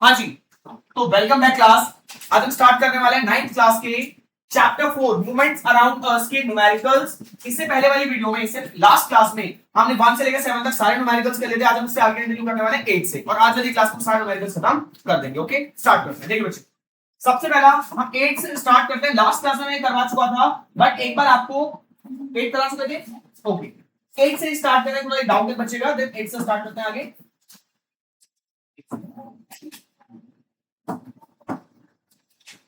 हाँ जी, तो welcome back class. आज हम स्टार्ट करने वाले हैं 9th क्लास के चैप्टर 4 मूवमेंट्स अराउंड अर्थ के न्यूमेरिकल्स। इससे पहले वाली वीडियो में, इससे लास्ट क्लास में हमने 1 से लेकर 7 तक सारे न्यूमेरिकल्स कर लिए थे। आज हम उससे आगे कंटिन्यू करने वाले हैं 8 से, और आज वाली क्लास में सारे न्यूमेरिकल्स खत्म कर देंगे। ओके, स्टार्ट करते हैं। देखिए बच्चे, सबसे पहला हम 8 से स्टार्ट करते हैं। लास्ट क्लास में मैं करवा चुका था, बट एक बार आपको 8 करा चुके थे। ओके, 8 से स्टार्ट करें, थोड़ा डाउट है बच्चे का, देन 8 से स्टार्ट करते हैं आगे।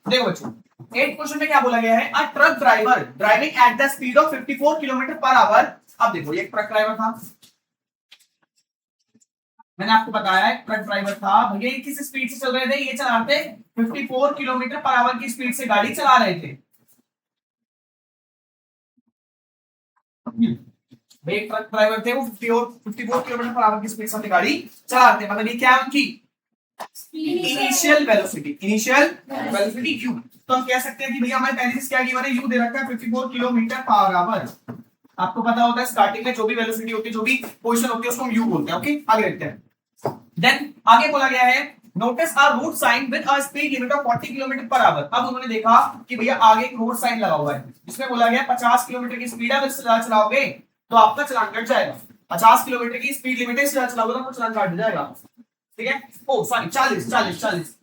देखो बच्चों, 8 क्वेश्चन में क्या बोला गया है, a truck driver driving at the speed of 54 kilometre per hour. अब देखो, ये ट्रक ड्राइवर था, मैंने आपको बताया एक ट्रक ड्राइवर था भैया। ये किस स्पीड से चल रहे थे, ये चला रहे थे 54 किलोमीटर पर आवर की स्पीड से गाड़ी चला रहे थे। भाई एक ट्रक ड्राइवर थे, वो 54 किलोमीटर पर आवर की स्पीड से अपनी गाड़ी चला रहे थे। मतलब ये क्या है उनकी इनिशियल वेलोसिटी u। तो हम कह सकते हैं कि भैया हमारे पहले से क्या गिवन है, u दे रखा है 54 किलोमीटर पर आवर। आपको पता होता है स्टार्टिंग में जो भी वेलोसिटी होती है, जो भी पोजीशन होती है, उसको हम u बोलते हैं। ओके, आगे देखते हैं। देन आगे बोला गया है, notice a road sign with a speed limit of 40 kilometre per hour. अब उन्होंने देखा कि भैया आगे एक रोड साइन लगा हुआ है, जिसमें बोला गया 50 किलोमीटर की स्पीड है, अगर चलाओगे तो आपका चलान कट जाएगा। 50 किलोमीटर की स्पीड लिमिट है, चलाओगे तो चलान काट जाएगा। ठीक है, ओ सॉरी 40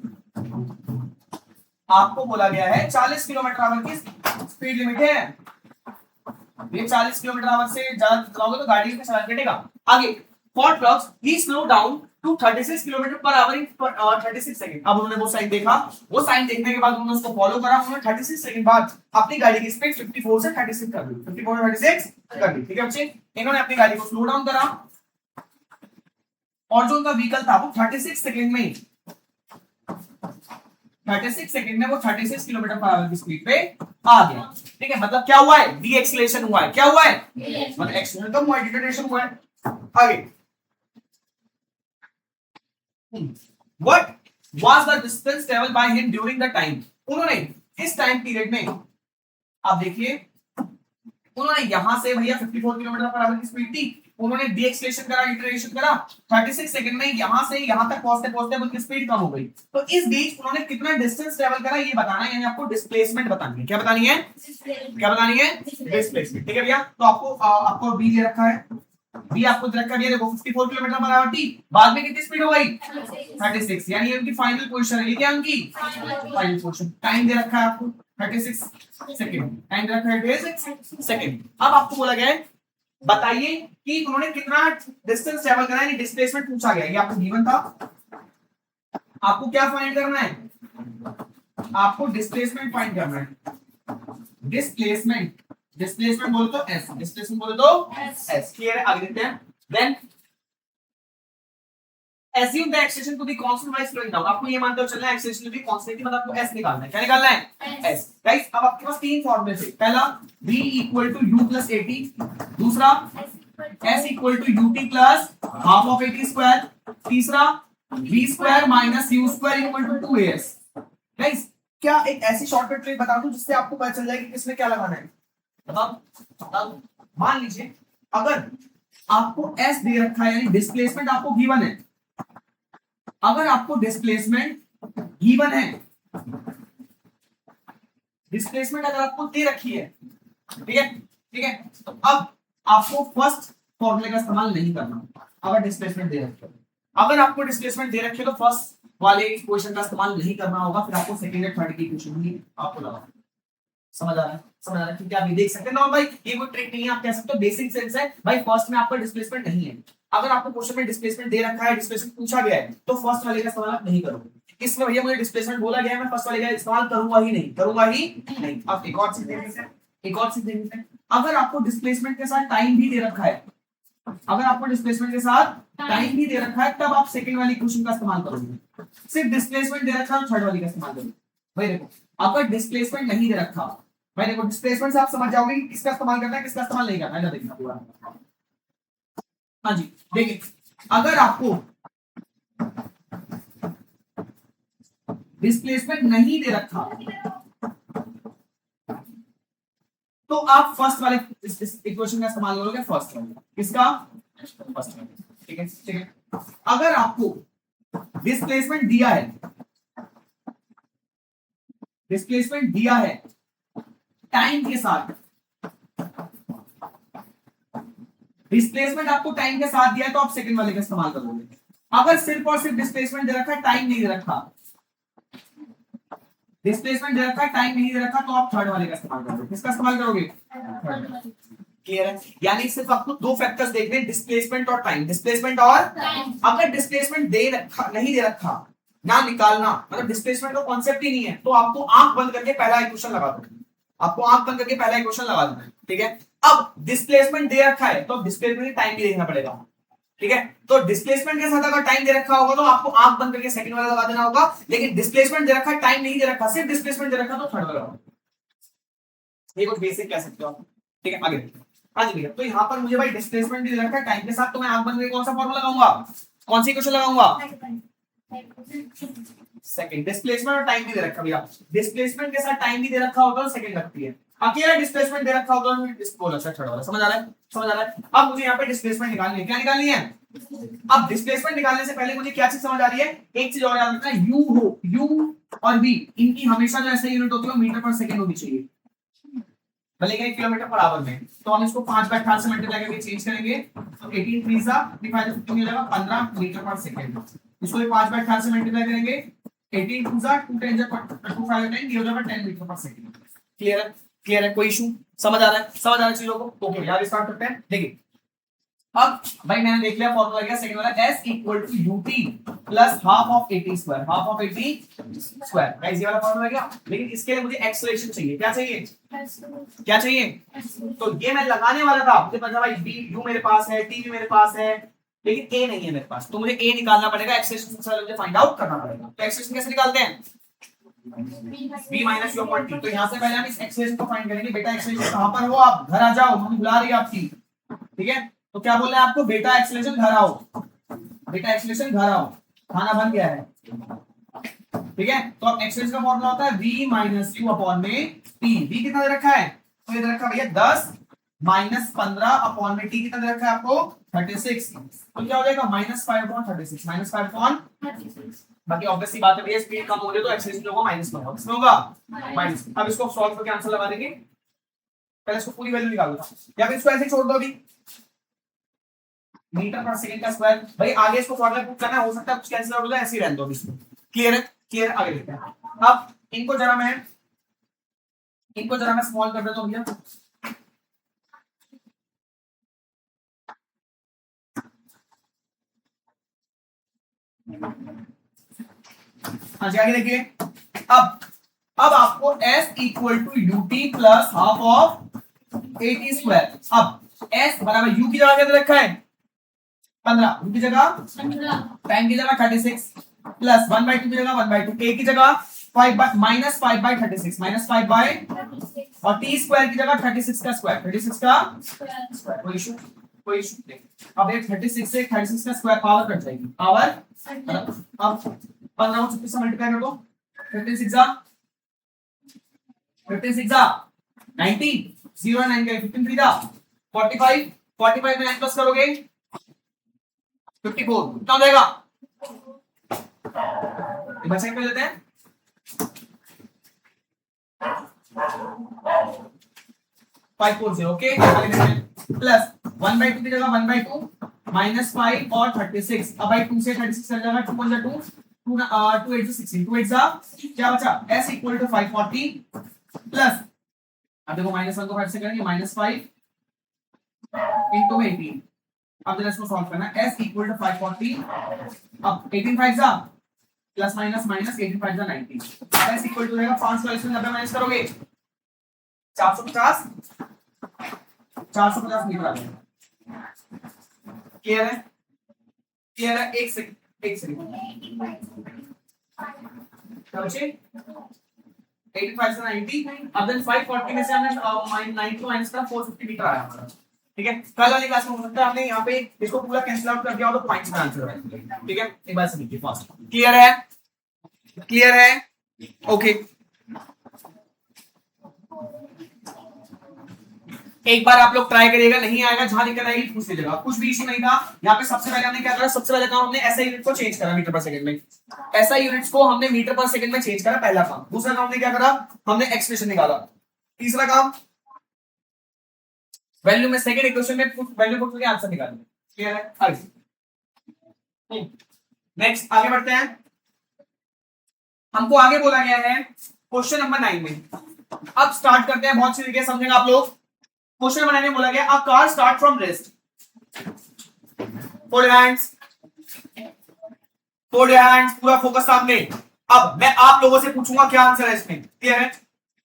आपको बोला गया है 40 किलोमीटर आवर की स्पीड लिमिट है। ये 40 किलोमीटर आवर से ज्यादा चलाओगे तो गाड़ी का चलान कटेगा। आगे, फॉर ट्रक्स ही slow down to 36 kilometre per hour in 36 second. अब उन्होंने वो साइन देखा, वो साइन देखने के बाद उन्होंने उसको फॉलो करा। उन्होंने 36 सेकंड बाद अपनी गाड़ी की स्पीड 54 से 36 कर दी। 54 से 36 कर दी। ठीक है बच्चे, इन्होंने अपनी गाड़ी को स्लो डाउन करा, और जो उनका व्हीकल था वो 36 सेकंड में 36 सेकंड में वो 36 किलोमीटर पर आवर की स्पीड पे आ गया। ठीक है, मतलब क्या हुआ है, डी एक्सीलरेशन हुआ है। क्या हुआ है, मतलब एक्सीलरेशन कम हुआ है, डिटेक्शन हुआ है। आगे, what was the distance travel by him during the time. उन्होंने इस टाइम पीरियड में, आप देखिए, उन्होंने यहां से भैया 54 किलोमीटर पर आवर की स्पीड थी, उन्होंने डी एक्सीलरेशन करा, इंटरेक्शन करा, 36 सेकंड में यहां से यहां तक पहुंचते पहुंचते उनकी स्पीड कम हो गई। तो इस बीच उन्होंने कितना डिस्टेंस ट्रेवल करा, ये बताना है, यानी आपको डिस्प्लेसमेंट बतानी है। क्या बतानी है, क्या बतानी है, डिस्प्लेसमेंट। ठीक है भैया, तो आपको बी दे रखा है, बी आपको दे रखा है, देखो 54 किलोमीटर पर आवर थी, बाद में कितनी स्पीड हो गई 36, यानी ये उनकी फाइनल पोजीशन है। ये क्या उनकी फाइनल पोजीशन। टाइम दे रखा है आपको 36 सेकंड, टाइम दे रखा है 36 सेकंड। अब आपको बोला गया है बताइए कि उन्होंने कितना डिस्टेंस ट्रेवल करा, यानी डिस्प्लेसमेंट पूछा गया। ये आपको गिवन था, आपको क्या फाइंड करना है, आपको डिस्प्लेसमेंट फाइंड करना है। डिस्प्लेसमेंट, डिस्प्लेसमेंट बोले तो एस, डिस्प्लेसमेंट बोले तो एस। क्लियर है, आगे देखते हैं। Then assume the acceleration to be constant by slowing down। आपको ये मानते हो चलना है acceleration to be constant, मतलब आपको s निकालना है। क्या निकालना है, s। गाइस, अब आपके पास तीन फॉर्मूले थे। पहला v equal to u plus at, दूसरा s equal to ut plus half of at square, तीसरा v square minus u square equal to 2as। Guys, क्या एक ऐसी शॉर्टकट ट्रिक बता दूं जिससे आपको पता चल जाए कि किसमें क्या लगाना है। बताओ, मान लीजिए अगर आपको s दे रखा है, यानी डिस्प्लेसमेंट आपको गिवन है, अगर आपको डिस्प्लेसमेंट गिवन है, डिस्प्लेसमेंट अगर आपको दे रखी है, ठीक है, ठीक है, तो अब आपको फर्स्ट फॉर्मूले का इस्तेमाल नहीं करना। अगर डिस्प्लेसमेंट दे रखी है, अगर आपको डिस्प्लेसमेंट दे रखी है, तो फर्स्ट वाले इक्वेशन का इस्तेमाल नहीं करना होगा, फिर आपको सेकंड और थर्ड की इक्वेशन ही आपको लगाना। समझ आ रहा है, समझ आ रहा है, क्योंकि आप ये देख सकते हैं ना भाई, ये कोई ट्रिक नहीं है, आप कह सकते हो बेसिक सेंस है भाई। फर्स्ट में आपका डिस्प्लेसमेंट नहीं है, अगर आपको क्वेश्चन में डिस्प्लेसमेंट दे रखा है, डिस्प्लेसमेंट पूछा गया है, तो फर्स्ट वाले का इस्तेमाल आप नहीं करोगे। इसमें भैया मुझे डिस्प्लेसमेंट बोला गया है, मैं फर्स्ट वाले का इस्तेमाल करूंगा ही नहीं। अब एक और चीज देखते हैं, अगर आपको डिस्प्लेसमेंट के साथ टाइम भी दे रखा है, अगर आपको डिस्प्लेसमेंट के साथ टाइम भी दे रखा है, तब आप सेकंड वाली इक्वेशन का इस्तेमाल करोगे। सिर्फ डिस्प्लेसमेंट दे रखा है, थर्ड वाली का इस्तेमाल करोगे। भाई देखो, अगर डिस्प्लेसमेंट नहीं दे रखा, भाई देखो डिस्प्लेसमेंट से आप समझ जाओगे कि किसका इस्तेमाल करना है, किसका इस्तेमाल नहीं करना है। देखना पूरा, हाँ जी देखिए, अगर आपको डिस्प्लेसमेंट नहीं दे रखा, तो आप फर्स्ट वाले इक्वेशन का इस्तेमाल करोगे, फर्स्ट वाले किसका, फर्स्ट वाले। ठीक है, ठीक है। अगर आपको डिस्प्लेसमेंट दिया है, डिस्प्लेसमेंट दिया है टाइम के साथ, डिस्प्लेसमेंट आपको टाइम के साथ दिया है तो आप सेकंड वाले का इस्तेमाल करोगे। अगर सिर्फ और सिर्फ डिस्प्लेसमेंट दे रखा है, टाइम नहीं दे रखा, डिस्प्लेसमेंट दे रखा है, टाइम नहीं दे रखा, तो आप थर्ड वाले का इस्तेमाल करोगे। किसका इस्तेमाल करोगे? क्लियर है? यानी सिर्फ आपको दो फैक्टर्स देखने, डिस्प्लेसमेंट और टाइम, डिस्प्लेसमेंट और अगर डिस्प्लेसमेंट दे रखा नहीं दे रखा ना निकालना, मतलब डिस्प्लेसमेंट का कॉन्सेप्ट ही नहीं है, तो आपको आंख बंद करके पहला इक्वेशन लगा दो, आपको आंख बंद करके पहला इक्वेशन लगा देना है, ठीक है। अब डिस्प्लेसमेंट दे रखा है तो डिस्प्लेसमेंट टाइम भी देखना पड़ेगा, ठीक है। तो डिस्प्लेसमेंट के साथ अगर टाइम दे रखा होगा तो आपको आंख बंद करके सेकंड वाला लगा देना होगा, लेकिन डिस्प्लेसमेंट दे रखा है, टाइम नहीं दे रखा, सिर्फ डिस्प्लेसमेंट दे रखा तो थर्ड वाला होगा। ये कुछ बेसिक कह सकते हो आप, ठीक है। आगे हाँ जी भैया, तो यहाँ पर मुझे भाई डिस्प्लेसमेंट दे रखा है टाइम के साथ, तो मैं आंख बंद करके कौन सा फॉर्मूला लगाऊंगा, कौन सी इक्वेशन लगाऊंगा? सेकंड। डिस्प्लेसमेंट और टाइम भी दे रखा भैया, डिस्प्लेसमेंट के साथ टाइम भी दे रखा होगा तो सेकंड लगती है, अकेला डिस्प्लेसमेंट दे रखा होगा तो बोला थर्ड वाला। समझ आ रहा है? समझ आ रहा है? अब मुझे यहाँ पे डिस्प्लेसमेंट निकालनी है, क्या निकालनी है? अब डिस्प्लेसमेंट निकालने से पहले मुझे क्या चीज समझ आ रही है, एक चीज और याद रखना, यू हो, यू और वी इनकी हमेशा जो ऐसे यूनिट होती है मीटर पर सेकंड होनी चाहिए, भले कि किलोमीटर पर आवर में। तो हम इसको 5/18 से मल्टीप्लाई करके चेंज करेंगे, तो 18 3 सा 15 मिल जाएगा 15 मीटर पर सेकंड। इसको 5/18 से मल्टीप्लाई करेंगे, 18 2 सा 2 10 2 5 10 ये हो जाएगा 10 मीटर पर सेकंड। क्लियर है? क्लियर है? कोई इशू? समझ आ रहा है? समझ आ रहा है चीजों को? ओके यार स्टार्ट करते हैं। देखिए अब भाई मैंने देख लिया फॉर्मूला क्या, सेकंड वाला s equal to ut plus half of 80 square, half of 80 square, guys ये वाला फॉर्मूला क्या। लेकिन इसके लिए मुझे एक्सेलरेशन चाहिए, क्या चाहिए? क्या चाहिए? तो ये मैं लगाने वाला था, मुझे पता भाई b u मेरे पास है, t भी मेरे पास है, लेकिन a नहीं है मेरे पास, तो मुझे a निकालना पड़ेगा, एक्सेलरेशन सबसे पहले मुझे फाइंड आउट करना पड़ेगा। तो एक्सेलरेशन कैसे निकालते हैं? b minus u upon t। तो यहां से पहले हम इस एक्सेलरेशन को फाइंड करेंगे। बेटा एक्सेलरेशन कहां पर हो आप? घर आ जाओ, मम्मी बुला रही है आपकी, ठीक है। तो क्या बोल रहे हैं आपको? बेटा एक्सेलरेशन घर आओ, बेटा एक्सेलरेशन घर आओ, खाना बन गया है, ठीक है। तो अब एक्सेलरेशन का फॉर्मूला होता है v माइनस u अपॉन में t। v कितना दे रखा है? तो ये दे रखा है भैया 10 माइनस 15 अपॉन में t कितना दे रखा है आपको? 36। तो क्या हो जाएगा? -5 अपॉन 36, -5 अपॉन 36। बाकी ऑब्वियसली बात है भैया, स्पीड कम हो रही है तो एक्सेलरेशन होगा माइनस में होगा, किसमें होगा? माइनस। अब इसको सॉल्व करके आंसर लगा देंगे, पहले इसको पूरी वैल्यू निकाल दो या फिर इसको ऐसे छोड़ दो अभी, मीटर पर सेकंड का स्क्वायर। भाई आगे इसको फॉर्मूला पुट करना है, हो सकता है कुछ कैंसिल आउट हो जाए, ऐसे ही रहने दो इसको। क्लियर है? क्लियर? आगे देखते हैं। अब इनको जरा मैं स्मॉल कर देता हूं भैया, हाँ जी आगे देखिए। अब आपको s equal to UT plus half of 80 square. अब s बराबर u की जगह क्या दे रखा है? 15, u की जगह 10 की जगह 36 प्लस 1/2 की जगह 1/2, a की जगह 5 माइनस 5/36 माइनस 5 और t स्क्वायर की जगह 36 का स्क्वायर, 36 का स्क्वायर। कोई इशू? कोई इशू नहीं। अब ये 36 से 36 का स्क्वायर पावर कट जाएगी, पावर। अब 15 को 36 से मल्टीप्लाई कर दो, 15 6 90, 0 9 का 15 3 45, 45 में 9 प्लस करोगे 54, कितना हो जाएगा? एक बार चेक कर लेते हैं। 540, ओके। प्लस 1/2 की जगह 1/2 -5 और 36। अब भाई 2 से 36 चल जाएगा, 2 1 2 2 8 16, 2 8 क्या बचा? s इक्वल टू 540 प्लस, अब देखो -1 को 5 से करेंगे, -5 इंटू 18। अब जरा इसको सॉल्व करना है, s इक्वल टू 540, अब 18 5 जा प्लस माइनस माइनस 18 5 जा 90, अब s इक्वल टू रहेगा 540 में 90 माइनस करोगे 450 मीटर आ जाएगा। क्लियर है? क्लियर है? एक सेकंड बच्चे, 85 से 90, अब देन 540 में से हमने 90 माइनस करा, 450 मीटर आया हमारा, ठीक है। कल वाली क्लास में हो सकता है हमने यहाँ पे इसको पूरा कैंसिल आउट कर दिया हो तो पॉइंट्स में आंसर आएगा, ठीक है। एक बार से देखिए फास्ट। क्लियर है? क्लियर है? ओके एक बार आप लोग ट्राई करिएगा, नहीं आएगा जहां दिक्कत आएगी पूछ लीजिएगा, कुछ भी इशू नहीं था। यहाँ पे सबसे पहले हमने क्या करा, सबसे पहले काम हमने एसआई यूनिट को चेंज करा मीटर पर सेकंड में, एसआई यूनिट्स को हमने मीटर पर सेकंड में चेंज करा, पहला काम। दूसरा काम हमने क्या करा, हमने एक्सप्रेशन निकाला। तीसरा काम वैल्यू में सेकंड इक्वेशन में वैल्यू पुट करके आंसर निकालना। क्लियर है? आगे नेक्स्ट आगे बढ़ते हैं। हमको आगे बोला गया है क्वेश्चन नंबर 9 में। अब स्टार्ट करते हैं, बहुत सी तरीके समझेंगे आप लोग। क्वेश्चन नंबर 9 में बोला गया a car start from rest, fold hands, fold hands, पूरा फोकस सामने। अब मैं आप लोगों से पूछूंगा क्या आंसर है इसमें। क्लियर है?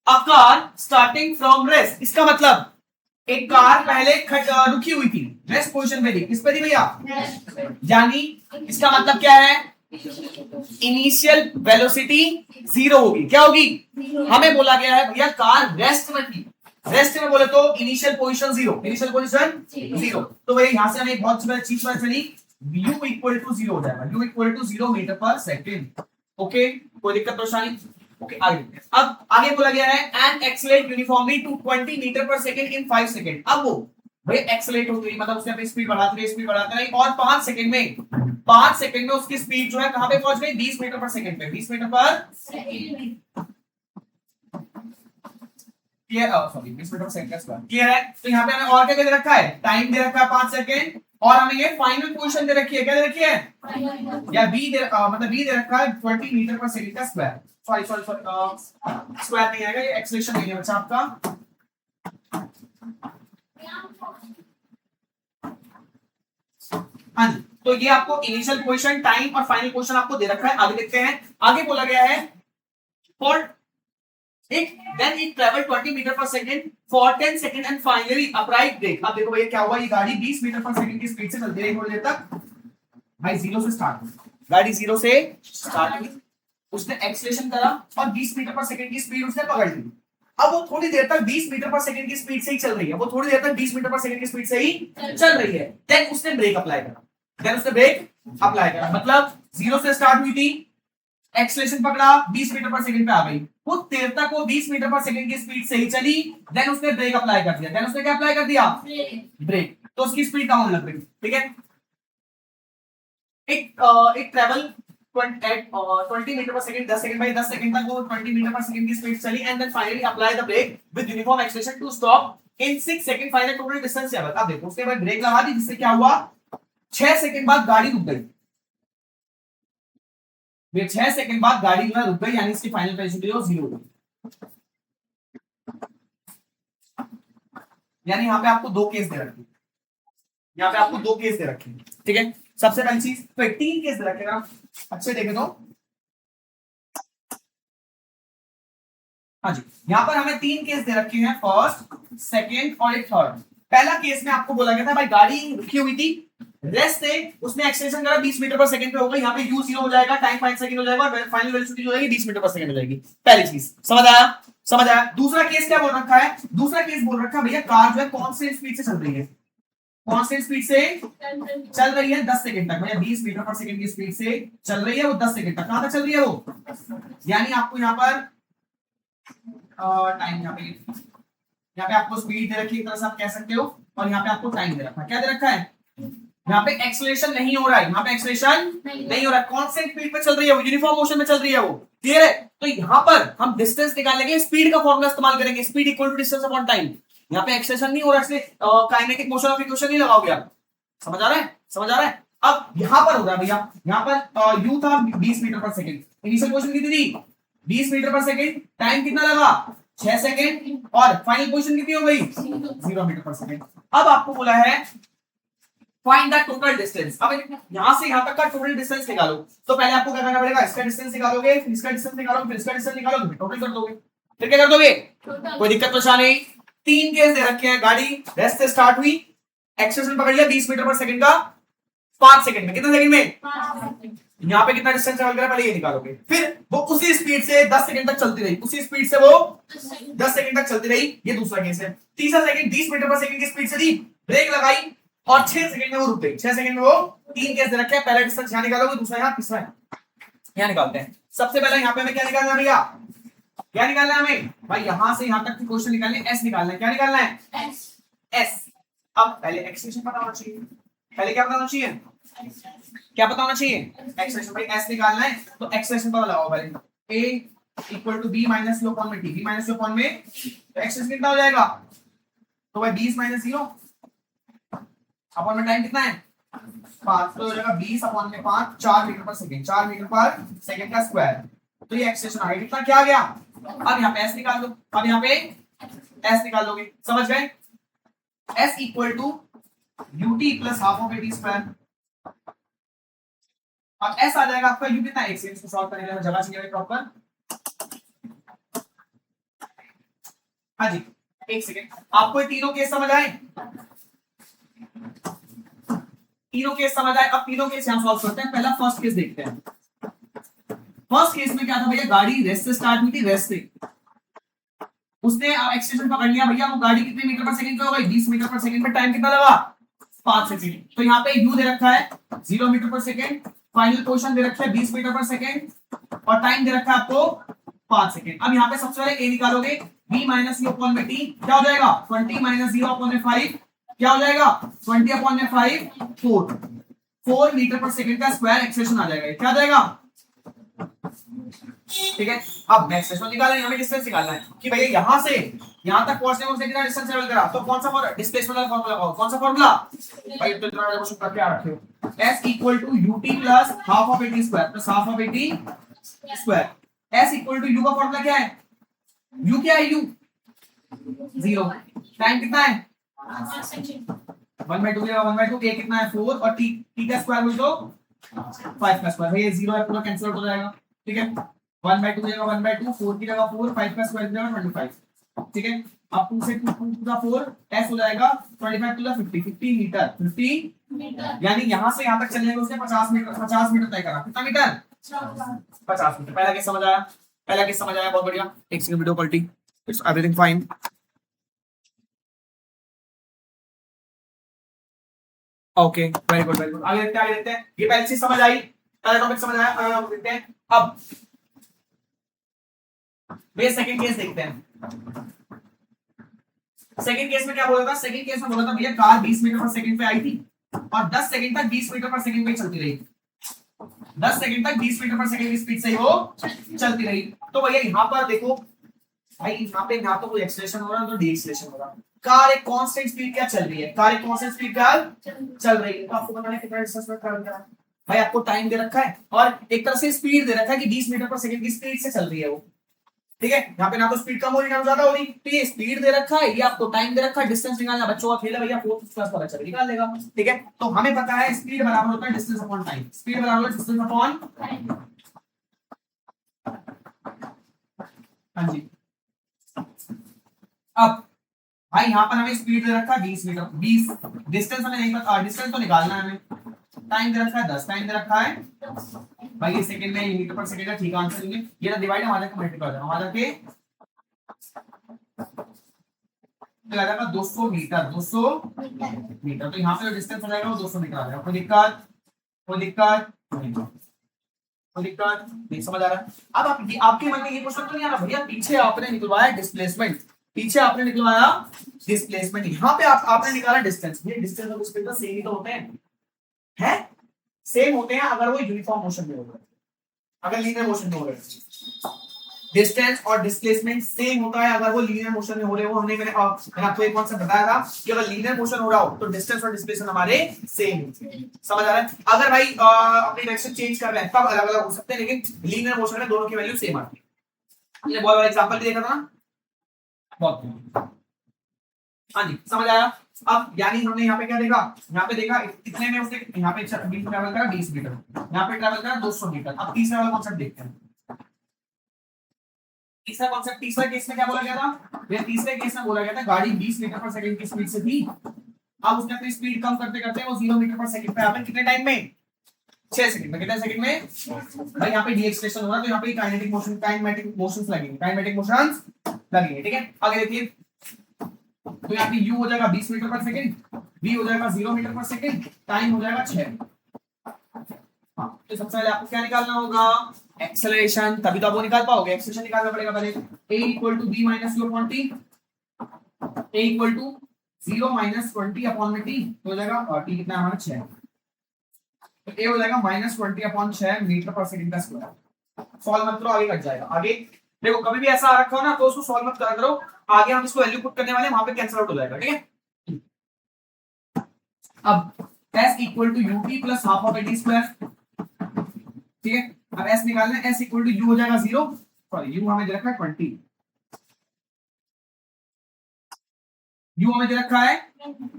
A car starting from rest, इसका मतलब एक कार पहले रुकी हुई थी, रेस्ट पोजीशन पे थी। किस पे थी भैया? यानी इसका मतलब क्या है, इनिशियल वेलोसिटी 0 होगी। क्या होगी? हमें बोला गया है भैया कार रेस्ट में थी, रेस्ट में बोले तो इनिशियल पोजीशन 0, इनिशियल पोजीशन 0। तो भैया यहां से हमें एक बहुत बड़ी चीज पता चली, u इक्वल टू 0 हो जाएगा, u equal to 0 metre per second. Okay, कोई दिक्कत परेशानी? ओके आगे। अब आगे बोला गया है and accelerate uniformly to 20 metre per second in 5 second. अब वो भाई एक्सेलरेट हो गई, मतलब उसने अपनी स्पीड बढ़ाते रही और 5 सेकंड में उसकी स्पीड जो है कहां पे पहुंच गई, 20 मीटर पर सेकंड पे, 20 metre per second. Clear? Sorry 20 metre per second का स्क्वायर। क्लियर है? तो यहाँ पे हमें और क्या दे रखा है, टाइम दे रखा है 5 सेकंड, और हमें ये फाइनल पोजीशन दे रखी है, क्या दे रखी है, या बी दे मतलब बी दे रखा है 20 मीटर पर सेकंड का स्क्वायर। सॉरी स्क्वायर नहीं आएगा, ये एक्सेलरेशन नहीं है बच्चा आपका। हाँ जी, तो ये आपको इनिशियल पोजीशन, टाइम और फाइनल पोजीशन आपको दे रखा है। आगे देखते हैं, आगे बोला गया है for then it traveled 20 metre per second for 10 second and finally upright brake। अब देखो भैया क्या हुआ, ये गाड़ी 20 मीटर पर सेकंड की स्पीड से चलती रही थोड़ी देर तक। भाई 0 से स्टार्ट हुई गाड़ी, 0 से स्टार्ट हुई, उसने एक्सीलरेशन करा और 20 मीटर पर सेकंड की स्पीड उसने पकड़ ली। अब वो थोड़ी देर तक 20 मीटर पर सेकंड की स्पीड से ही चल रही है, वो थोड़ी देर तक 20 मीटर पर सेकंड की स्पीड से ही चल रही है। देन उसने ब्रेक अप्लाई करा, मतलब 0 से स्टार्ट हुई थी, एक्सेलरेशन पकड़ा, 20 मीटर पर सेकंड पे आ गई, कुछ देर तक वो 20 मीटर पर सेकंड की स्पीड से ही चली। देन उसने ब्रेक अप्लाई कर दिया, देन उसने क्या अप्लाई कर दिया, ब्रेक। तो उसकी स्पीड कम होने लग गई। ठीक है, एक travel 20 metre per second, 10 second by 10 second तक वो 20 मीटर पर सेकंड की स्पीड चली and then finally apply the brake with uniform acceleration to stop in 6 second, final total distance क्या बता। देखो उसके बाद ब्रेक लगा दी, जिससे क्या हुआ, 6 सेकंड बाद गाड़ी रुक गई। 6 सेकंड बाद गाड़ी जो है रुक गई, यानी इसकी फाइनल वेलोसिटी 0 हो गई। यानी यहाँ पे आपको 2 केस दे रखे, यहाँ पे आपको 2 केस दे रखे। ठीक है, सबसे पहली चीज तो 3 केस दे रखेगा, अच्छे देखे तो। हाँ जी, यहाँ पर हमें 3 केस दे रखे हैं, फर्स्ट, सेकेंड और एक थर्ड। पहला केस में आपको बोला गया था भाई गाड़ी रुकी हुई थी, रेस्ट थे, उसने एक्सेलरेशन करा 20 मीटर पर सेकंड पे हो गई, यहाँ पे u 0 हो जाएगा, टाइम 5 सेकंड हो जाएगा और फाइनल वेलोसिटी जो होगी 20 मीटर पर सेकंड हो जाएगी। पहली चीज समझ आया। दूसरा केस क्या बोल रखा है, दूसरा केस बोल रखा है भैया कार जो है कांस्टेंट स्पीड से चल रही है, कांस्टेंट स्पीड से चल रही है 10 सेकंड तक। भैया 20 मीटर पर सेकंड की स्पीड से चल रही है वो 10 सेकंड तक। कहां तक चल रही है वो, यानी आपको यहाँ पर टाइम, यहाँ पे आपको स्पीड दे रखी है, एक तरह से आप कह सकते हो, और यहाँ पे आपको टाइम दे रखा है। क्या दे रखा है, यहाँ पे एक्सेलरेशन नहीं हो रहा है, यहाँ पे एक्सेलरेशन नहीं हो रहा है, कांस्टेंट स्पीड पे चल रही है वो, यूनिफॉर्म मोशन में चल रही है वो। क्लियर है? तो यहाँ पर हम डिस्टेंस निकालेंगे, स्पीड का फॉर्मूला इस्तेमाल करेंगे, speed equal to distance upon time. यहाँ पे एक्सेलरेशन नहीं हो रहा है, इसलिए काइनेटिक मोशन ऑफ इक्वेशन नहीं लगाओगे आप। समझ आ रहा है। अब यहाँ पर हो रहा है भैया, यहाँ पर u था 20 metre per second, initial position कितनी थी 20 मीटर पर सेकंड, टाइम कितना लगा 6 सेकंड, और फाइनल पोजीशन कितनी हो गई 0 मीटर पर सेकंड। अब आपको बोला है फाइंड द टोटल डिस्टेंस। अब यहां से यहां तक का टोटल डिस्टेंस निकालो, तो पहले आपको क्या करना पड़ेगा, इसका डिस्टेंस निकालोगे, फिर इसका डिस्टेंस निकालोगे, फिर इसका डिस्टेंस निकालोगे, टोटल कर दोगे। फिर क्या कर दोगे, कोई दिक्कत परेशानी नहीं। 3 केस दे रखे हैं, गाड़ी रेस्ट से स्टार्ट हुई, एक्सेलरेशन पकड़ लिया 20 मीटर पर सेकंड का, 5 सेकंड में, कितने सेकंड में, यहाँ पे कितना डिस्टेंस ट्रैवल करा पहले ये निकालोगे। फिर वो उसी स्पीड से 10 सेकंड तक चलती रही, उसी स्पीड से वो 10 सेकंड तक चलती रही। ये दूसरा केस है। तीसरा सेकंड 20 मीटर पर सेकंड की स्पीड से थी, ब्रेक लगाई और 6 सेकंड में वो रुक गई। 6 सेकंड में वो 3 केस दे रखे हैं, पहला डिस्टेंस यहाँ निकालोगे, दूसरा यहाँ, तीसरा यहाँ निकालते हैं। सबसे पहले यहाँ पे हमें क्या निकालना है भैया, क्या निकालना है हमें भाई, यहां से यहां तक की क्वेश्चन निकालने, एस निकालना है। क्या निकालना है, एस। अब पहले एक्सप्रेशन पता होना चाहिए, पहले क्या पता होना चाहिए, क्या पता होना चाहिए, एक्सप्रेशन। भाई एस निकालना है तो एक्सप्रेशन पता लगाओ पहले। A equal to B minus लो अपॉन में टी, बी माइनस लो अपॉन में, तो एक्सप्रेशन कितना हो जाएगा, तो भाई 20 माइनस 0 अपॉन में टाइम कितना है 5, तो हो जाएगा 20 अपॉन में 5, 4 metre per second, 4 metre per second का स्क्वायर। तो ये एक्सप्रेशन आ गया, कितना क्या आ गया। अब यहाँ पे एस निकाल दो, अब यहाँ पे एस निकाल लोगे, समझ गए। S equal to UT plus half of AT square. अब एस आ जाएगा आपका यू कितना, एक से इसको सॉल्व करने के लिए जगह चाहिए प्रॉपर। हाँ जी, एक सेकेंड, आपको ये तीनों केस समझ आए, तीनों केस समझ आए। अब तीनों केस यहां सॉल्व करते हैं। पहला फर्स्ट केस देखते हैं। फर्स्ट केस में क्या था भैया, गाड़ी रेस्ट से स्टार्ट हुई थी, रेस्ट से उसने एक्सटेंशन पकड़ लिया भैया, वो गाड़ी कितने मीटर पर सेकंड पे हो गई, 20 मीटर पर सेकंड पे, टाइम कितना लगा 5 सेकंड। तो यहाँ पे यू दे रखा है 0 metre per second, final position दे रखा है 20 मीटर पर सेकंड और टाइम दे रखा है आपको 5 सेकंड। अब यहाँ पे सबसे पहले ए निकालोगे, b माइनस यू अपॉन में टी, क्या हो जाएगा 20 माइनस 0 अपॉन में 5, क्या हो जाएगा 20 अपॉन में 5, 4 मीटर पर सेकंड का स्क्वायर एक्सप्रेशन आ जाएगा, क्या आ जाएगा, ठीक है। अब नेक्स्ट क्वेश्चन निकालना है, हमें डिस्टेंस निकालना है कि भैया यहां से यहां तक पहुंचने में उसने कितना डिस्टेंस ट्रैवल करा, तो कौन सा फॉर्मूला, डिस्प्लेसमेंट वाला फॉर्मूला लगाओ। कौन सा फॉर्मूला भाई, तो इतना क्वेश्चन कर क्या रखे हो, s equal to ut plus half of 80 square plus half of 80 square. s equal to u का फॉर्मूला क्या है, u क्या है, u 0, टाइम कितना है 1/2 या 1/2, a कितना है 4 और t का स्क्वायर बोल दो 5 का स्क्वायर, ये 0 है पूरा कैंसिल आउट हो जाएगा, ठीक है। 1/2 जाएगा 1/2, 4 की जगह 4, 5 का स्क्वायर जाएगा 25, ठीक है। अब 2 से 2 टू द 4, s हो जाएगा 25 टू द 50, 50 मीटर, 50 यानी यहां से यहां तक चलने में उसने 50 मीटर तय करा। कितना मीटर 50 मीटर। पहला केस समझ आया, पहला केस समझ आया, बहुत बढ़िया। एक second, video quality, it's everything fine. Okay, very good very good. आगे देखते हैं, आगे देखते हैं। ये पहली चीज समझ आई, पहला टॉपिक समझ आया, आगे हम देखते हैं। अब ये सेकंड केस देखते हैं। सेकंड केस में क्या बोला था, सेकंड केस में बोला था भैया कार 20 मीटर पर सेकंड पे आई थी और 10 सेकंड तक 20 मीटर पर सेकंड पे चलती रही, 10 सेकंड तक 20 मीटर पर सेकंड की स्पीड से ही वो चलती रही। तो भैया यहाँ पर देखो भाई, यहाँ पे ना तो कोई एक्सेलरेशन हो रहा है, तो डी एक्सेलरेशन हो रहा है। कार एक कांस्टेंट स्पीड क्या चल रही है, कार एक कांस्टेंट स्पीड का चल रही है। तो आपको बताना है कितना डिस्टेंस में ट्रैवल करा, भाई आपको टाइम दे रखा है और एक तरह से स्पीड दे रखा है कि 20 मीटर पर सेकंड की स्पीड से चल रही है वो, ठीक है। यहाँ पे ना तो स्पीड कम हो रही ना ज्यादा हो रही, तो ये स्पीड दे रखा है, ये आपको टाइम दे रखा है। डिस्टेंस निकालना बच्चों का खेल है भैया, 4th क्लास का बच्चा निकाल लेगा, ठीक है। तो हमें पता है स्पीड बराबर होता है डिस्टेंस अपॉन टाइम, स्पीड बराबर डिस्टेंस अपॉन टाइम। हाँ जी, अब भाई यहाँ पर हमें स्पीड दे रखा है 20 मीटर, 20 डिस्टेंस हमें नहीं पता, डिस्टेंस तो निकालना है हमें। टाइम दे रखा है 10, टाइम दे रखा है भाई ये सेकंड में, मीटर पर सेकंड का ठीक आंसर लेंगे। ये ना डिवाइड हमारा का मल्टीप्लाई हो हमारा के लगाएगा 200 मीटर, 200 मीटर। तो यहाँ पे जो डिस्टेंस हो जाएगा वो 200 मीटर आ जाएगा। कोई दिक्कत, कोई दिक्कत, कोई दिक्कत नहीं, समझ आ रहा है। अब आप आपके मन में ये क्वेश्चन तो नहीं आ रहा भैया, पीछे आपने निकलवाया डिस्प्लेसमेंट, पीछे आपने निकलवाया डिस्प्लेसमेंट, यहाँ पे आपने निकाला डिस्टेंस। ये डिस्टेंस और स्पीड सेम ही तो होते हैं सेम होते हैं अगर वो यूनिफॉर्म मोशन में हो रहे, अगर लीनियर मोशन में हो रहे। डिस्टेंस और डिस्प्लेसमेंट सेम होता है अगर वो लीनियर मोशन में हो रहे हो। हमने मैंने आपको एक कॉन्सेप्ट बताया था कि अगर लीनियर मोशन हो रहा हो तो डिस्टेंस और डिस्प्लेसमेंट हमारे सेम, समझ आ रहा है। अगर भाई अपनी डायरेक्शन चेंज कर रहे हैं तब अलग अलग हो सकते हैं, लेकिन लीनियर मोशन में दोनों की वैल्यू सेम आती है। ये बहुत बड़ा एग्जांपल भी देखा था ना, बहुत। हाँ जी, समझ आया। अब यानी हमने यहाँ पे क्या देखा, यहाँ पे देखा कितने में उसने यहाँ पे ट्रैवल करा 20 मीटर, यहाँ पे ट्रैवल करा 200 मीटर। अब तीसरा वाला कॉन्सेप्ट देखते हैं। तीसरा कॉन्सेप्ट, तीसरा केस में क्या बोला गया था, ये तीसरे केस में बोला गया था गाड़ी 20 मीटर पर सेकंड की स्पीड से थी। अब उसने अपनी स्पीड कम करते करते वो 0 मीटर पर सेकंड पे आ कितने टाइम में, 6 सेकंड में। कितने सेकंड में भाई, यहाँ पे डी एक्सप्रेशन हो रहा है तो यहाँ पे काइनेटिक मोशन, काइनेटिक मोशंस लगेंगे, काइनेटिक मोशंस लगेंगे, ठीक है। आगे देखिए, तो यहाँ पे u हो जाएगा 20 मीटर पर सेकंड, v हो जाएगा 0 मीटर पर सेकंड, टाइम हो जाएगा 6। हाँ, तो सबसे पहले आपको क्या निकालना होगा, एक्सेलरेशन, तभी तो आप वो निकाल पाओगे। एक्सेलरेशन निकालना पड़ेगा पहले। a equal to b minus u upon t, a equal to 0 minus 20 upon में टी तो हो जाएगा, और टी कितना है हमारा 6, तो ए हो जाएगा -20/6 मीटर पर सेकंड का स्क्वायर। सॉल्व मत करो, आगे कट जाएगा। आगे देखो कभी भी ऐसा आ रखा हो ना तो उसको सॉल्व मत करो, आगे हम इसको वैल्यू पुट करने वाले हैं, वहां पे कैंसिल आउट हो जाएगा, ठीक है। अब s equal to ut plus half of at square, ठीक है। अब s निकालना है, s इक्वल टू u हो जाएगा 0, सॉरी u हमें दे रखा है 20, u हमें दे रखा है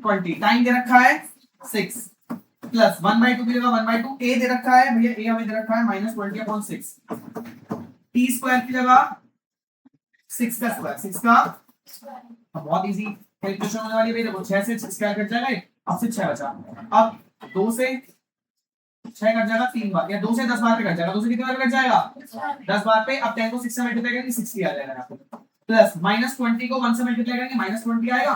20, टाइम दे रखा है 6 प्लस 1/2 की जगह 1/2, a दे रखा है भैया, a हमें दे रखा है -20/6, t स्क्वायर की जगह 6 का स्क्वायर, 6 का, अब बहुत इजी कैलकुलेशन होने वाली है। देखो 6 से 6 स्क्वायर कट जाएगा, अब से 6 बचा, अब 2 से 6 कट जाएगा 3 बार, या 2 से 10 बार पे कट जाएगा, 2 से कितने बार पे कट जाएगा 10 बार पे। अब 10 को 6 से मल्टीप्लाई करेंगे 60 आ जाएगा आपको, प्लस -20 को 1 से मल्टीप्लाई करेंगे -20 आएगा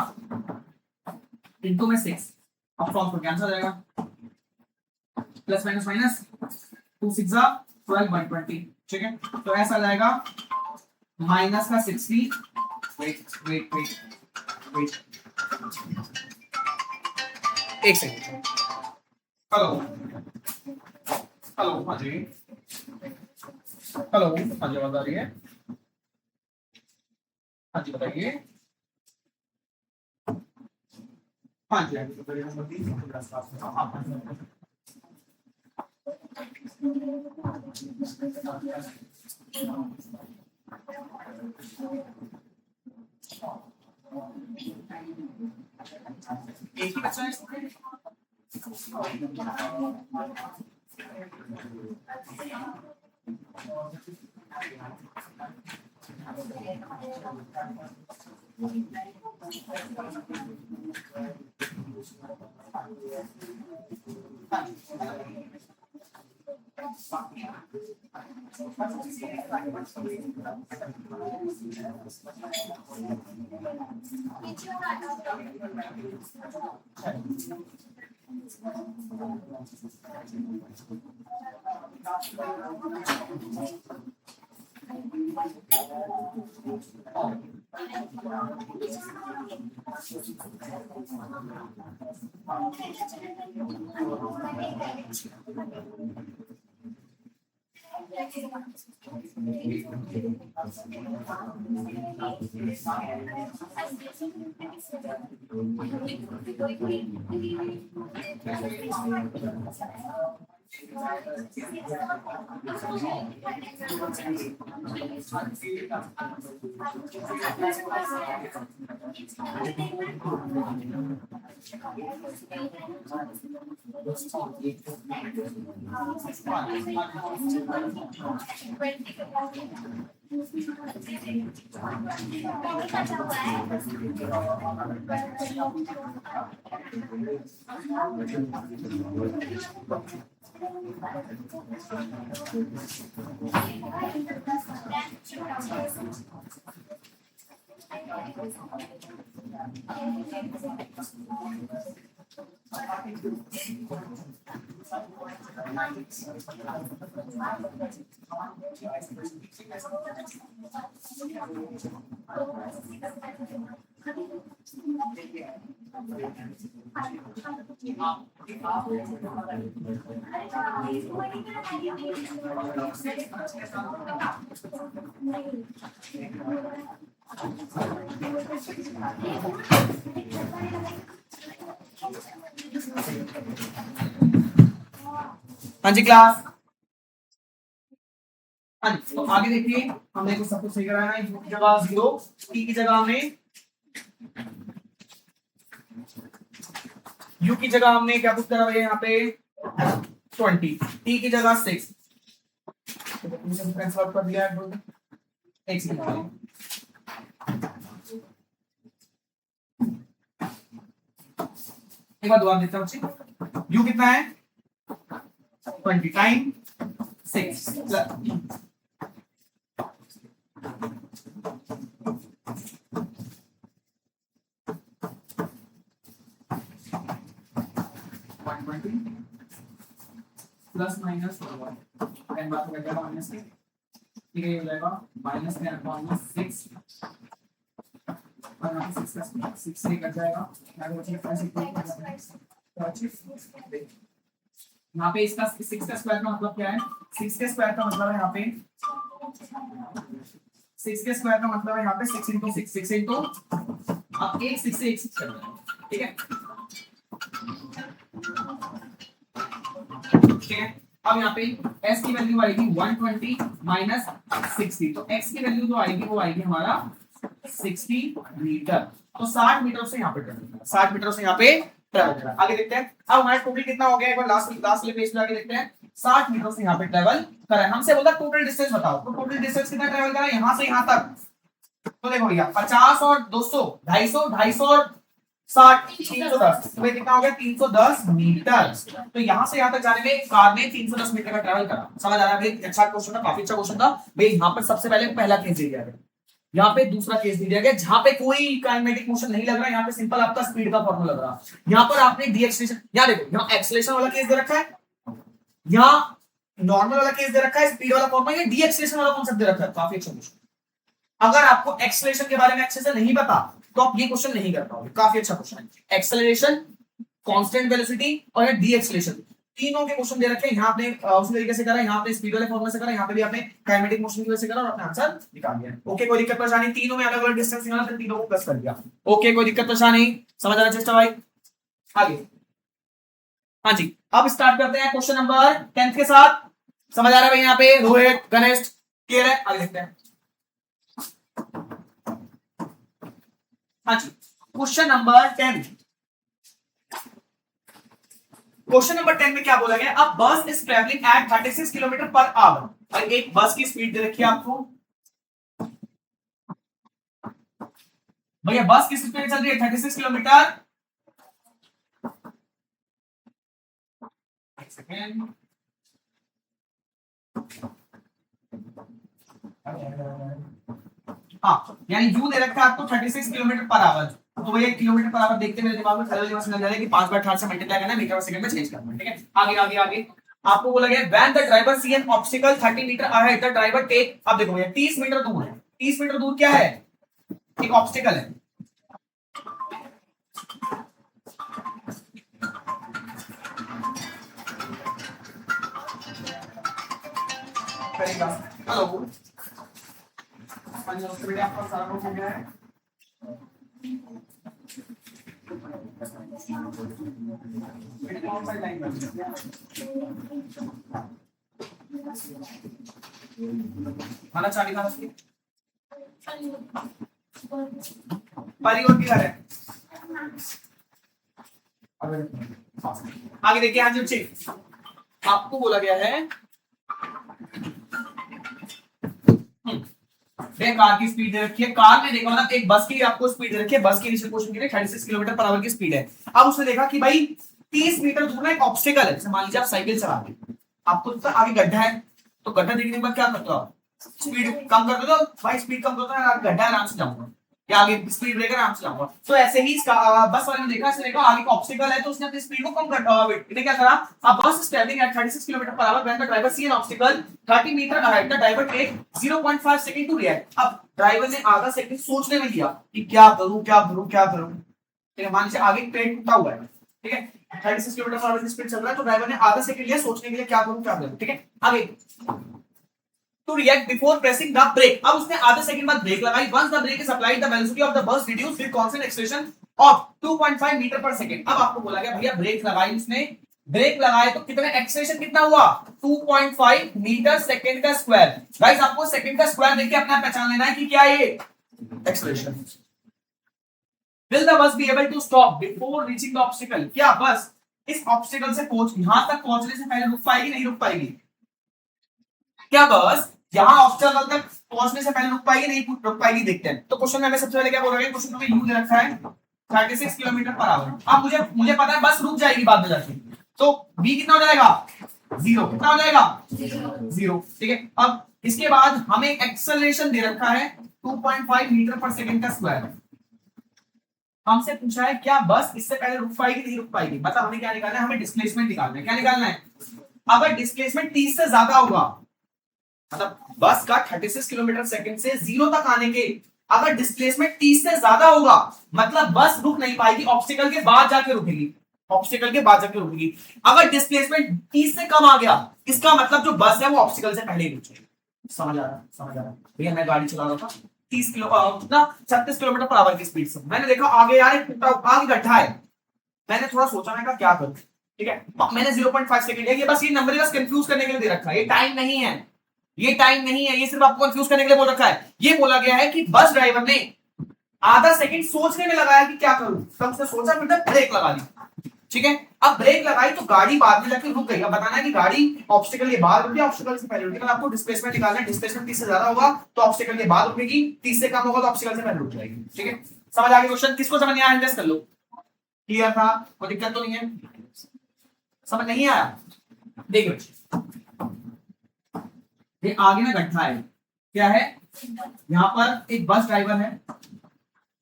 इनटू में 6, अब सॉल्व करके आंसर आ जाएगा, प्लस माइनस माइनस 2 6 12 120, ठीक है। तो ऐसा आ जाएगा माइनस का 60, वेट वेट वेट वेट एक सेकंड, हेलो हेलो, हाँ जी हेलो, हाँ जी आवाज आ रही है, हाँ जी बताइए, हाँ जी नंबर 30 एक ही बच्चा है इसमें? हाँ जी क्लास, हाँ जी। तो आगे देखिए हमने कुछ सब कुछ सही कराया है, u की जगह 0, t की जगह हमने u की जगह हमने क्या पुट करा भैया यहाँ पे 20, t की जगह 6, कैंसिल आउट कर दिया है, एक सेकंड एक बार दोबारा देता हूँ, u कितना है 20 टाइम 6 प्लस माइनस टेन बात कर जाएगा माइनस के, ठीक है, हो जाएगा -10/6 और यहाँ पे 6 से कट जाएगा, यहाँ पे इसका 6 का स्क्वायर का मतलब क्या है, 6 के स्क्वायर का मतलब है यहाँ पे 6 के स्क्वायर का मतलब है यहाँ पे 6 इंटू 6, 6 इंटू, अब एक 6 से एक 6 करना है, ठीक है ठीक है। अब यहाँ पे s की वैल्यू आएगी 120 माइनस 60, तो x की वैल्यू जो आएगी वो आएगी हमारा 60 मीटर, तो 60 मीटर से यहाँ पे ट्रेवल करा, 60 मीटर से यहाँ पे ट्रेवल करा। आगे देखते हैं अब हमारा टोटल कितना हो गया, एक बार लास्ट वाले पेज पे आगे देखते हैं। 60 मीटर से यहाँ पे ट्रेवल करा, हमसे बोला टोटल डिस्टेंस बताओ, तो टोटल डिस्टेंस कितना ट्रेवल करा यहाँ से यहाँ तक, तो देखो भैया 50 और 200, 250, 250 और 60, 310, तो कितना हो गया 310 मीटर। तो यहाँ से यहाँ तक जाने में कार ने 310 मीटर का ट्रैवल करा। समझ आ रहा है भाई, अच्छा क्वेश्चन था, काफी अच्छा क्वेश्चन था भाई। यहाँ पर सबसे पहले पहला केस दे दिया गया, यहाँ पे दूसरा केस दे दिया गया जहाँ पे कोई काइनेमेटिक मोशन नहीं लग रहा, यहाँ पे सिंपल आपका स्पीड का फॉर्मूला लग रहा। यहाँ पर आपने डी एक्सेलरेशन, यहाँ देखो यहाँ एक्सेलरेशन वाला केस दे रखा है, यहाँ नॉर्मल वाला केस दे रखा है, स्पीड वाला फॉर्मूला, ये डी एक्सेलरेशन वाला कॉन्सेप्ट दे रखा है। काफी अच्छा क्वेश्चन, अगर आपको एक्सेलरेशन के बारे में अच्छे से नहीं पता तो आप ये क्वेश्चन नहीं कर पाओगे। काफी अच्छा क्वेश्चन है, एक्सेलरेशन, कांस्टेंट वेलोसिटी और डी एक्सेलरेशन, तीनों के क्वेश्चन दे रखे हैं। यहाँ आपने उसी तरीके से करा, यहाँ पे स्पीड वाले फॉर्मूला से करा, यहाँ पे भी आपने काइनेमेटिक मोशन की वजह से करा और अपना आंसर निकाल दिया। ओके, कोई दिक्कत परेशानी, तीनों में अलग अलग डिस्टेंस निकाला तो तीनों को प्लस कर दिया। ओके, कोई दिक्कत परेशानी, समझ आना चेष्टा भाई। आगे हाँ जी, अब स्टार्ट करते हैं क्वेश्चन नंबर 10 के साथ। समझ आ रहा है भाई, यहाँ पे रोहित गणेश क्लियर है, आगे देखते हैं। हाँ जी, क्वेश्चन नंबर 10, क्वेश्चन नंबर 10 में क्या बोला गया, अब bus is travelling at 36 kilometre per our. और एक बस की स्पीड दे रखी है आपको भैया, बस की स्पीड चल रही है 36 किलोमीटर, एक सेकेंड, हाँ यानी यू दे रखा है आपको 36 किलोमीटर पर आवर, तो भैया किलोमीटर पर आवर देखते मेरे दिमाग में खलल दिमाग समझ आ रहा है कि 5 बार 60 से मल्टीप्लाई करना है, मीटर पर सेकंड में चेंज करना है, ठीक है। आगे आगे आगे आपको बोला गया when the driver see an obstacle 30 metre ahead the driver take, अब देखो भैया 30 मीटर दूर है, 30 मीटर दूर क्या है, एक ऑब्स्टिकल है, करेगा। हेलो आपका सारा हो गया है, खाना चाली खाना परियों की घर है। आगे देखिए, हाँ जी बच्चे, आपको बोला गया है कार की स्पीड दे रखी है, कार ने देखा मतलब एक बस की आपको स्पीड दे रखी है, बस की इनिशियल पोजीशन के लिए 36 किलोमीटर पर आवर की स्पीड है। अब उसने देखा कि भाई 30 मीटर दूर में एक ऑब्स्टिकल है, जैसे मान लीजिए आप साइकिल चला रहे हैं, आपको तो आगे गड्ढा है, तो गड्ढा देखने के बाद क्या करते हो आप, स्पीड कम कर दो, भाई स्पीड कम करते हो, गड्ढा आराम से जाऊंगा या आगे स्पीड ब्रेकर आराम से जाऊंगा। तो ऐसे ही बस वाले ने देखा, इसने देखा आगे ऑब्स्टिकल है, तो उसने अपनी स्पीड को कम कर इसने क्या करा, अब bus is travelling at 36 kilometre per hour when the driver see an obstacle 30 metre ahead the driver take 0.5 second to react. अब ड्राइवर ने आधा सेकंड सोचने में लिया कि क्या करूं क्या करूं क्या करूं, ठीक है। मान लीजिए आगे ट्रेन टूटा हुआ है, ठीक है, 36 किलोमीटर पर आवर की स्पीड चल रहा है, तो ड्राइवर ने आधा सेकंड लिया सोचने के लिए क्या करूं, ठीक है। आगे to react before pressing the brake, अब उसने आधे सेकंड बाद ब्रेक लगाई, once the brake is applied the velocity of the bus reduced with constant acceleration of 2.5 metre per second. अब आपको बोला गया भैया ब्रेक लगाई उसने, ब्रेक लगाए तो कितना एक्सेलरेशन कितना हुआ, 2.5 मीटर सेकंड का स्क्वायर। गाइस आपको सेकंड का स्क्वायर देख के अपना पहचान लेना है कि क्या ये acceleration. will the bus be able to stop before reaching the obstacle, क्या बस इस ऑब्स्टिकल से यहां तक पहुंचने से पहले रुक पाएगी नहीं रुक पाएगी, क्या बस यहां ऑब्स्टिकल तक पहुंचने से पहले रुक पाएगी नहीं रुक पाएगी, देखते हैं। तो क्वेश्चन में हमें सबसे पहले क्या बोल रहा है, क्वेश्चन में यू दे रखा है 36 किलोमीटर पर आवर। अब मुझे पता है बस रुक जाएगी बाद में जाके, तो बी कितना हो जाएगा 0, कितना हो जाएगा 0, ठीक है। अब इसके बाद हमें एक्सेलरेशन दे रखा है 2.5 मीटर पर सेकंड का स्क्वायर, हमसे पूछा है क्या बस इससे पहले रुक पाएगी नहीं रुक पाएगी, मतलब हमें क्या निकालना है, हमें डिस्प्लेसमेंट निकालना है। क्या निकालना है, अगर डिस्प्लेसमेंट 30 से ज्यादा होगा, मतलब बस का 36 किलोमीटर सेकंड से 0 तक आने के अगर डिस्प्लेसमेंट 30 से ज्यादा होगा मतलब बस रुक नहीं पाएगी, ऑब्स्टिकल के बाद जाके रुकेगी, ऑब्स्टिकल के बाद जाके रुकेगी। अगर डिस्प्लेसमेंट 30 से कम आ गया इसका मतलब जो बस है वो ऑब्स्टिकल से पहले ही रुक जाएगी। समझ आ रहा भैया, मैं गाड़ी चला रहा था 30 किलो कितना 36 किलोमीटर पर आवर की स्पीड से, मैंने देखा आगे यार एक टूटा आगे गड्ढा है, मैंने थोड़ा सोचा मैं क्या करूं, ठीक है, मैंने 0.5 सेकंड है, ये बस ये नंबर बस कंफ्यूज करने के लिए दे रखा है, ये टाइम नहीं है, ये टाइम नहीं है, ये सिर्फ आपको कंफ्यूज करने के लिए बोल रखा है। ये बोला गया है कि बस ड्राइवर ने आधा सेकंड सोचने में लगाया कि क्या करूं, तब उसने सोचा फिर ब्रेक लगा ली, ठीक है। अब ब्रेक लगाई तो गाड़ी बाद में जाके रुक गई। अब बताना है कि गाड़ी ऑब्स्टिकल के बाद रुकी, ऑब्स्टिकल से पहले रुकी। अगर आपको डिस्प्लेसमेंट निकालना है, डिस्प्लेसमेंट 30 से ज्यादा होगा तो ऑब्स्टिकल के बाद रुकेगी, 30 से कम होगा तो ऑब्स्टिकल से पहले रुक जाएगी, ठीक है। समझ आ गया क्वेश्चन, किसको समझ नहीं आया हैंड रेज़ कर लो, क्लियर था, कोई दिक्कत तो नहीं है, समझ नहीं आया। देखिए ये आगे ना गड्ढा है, क्या है, यहाँ पर एक बस ड्राइवर है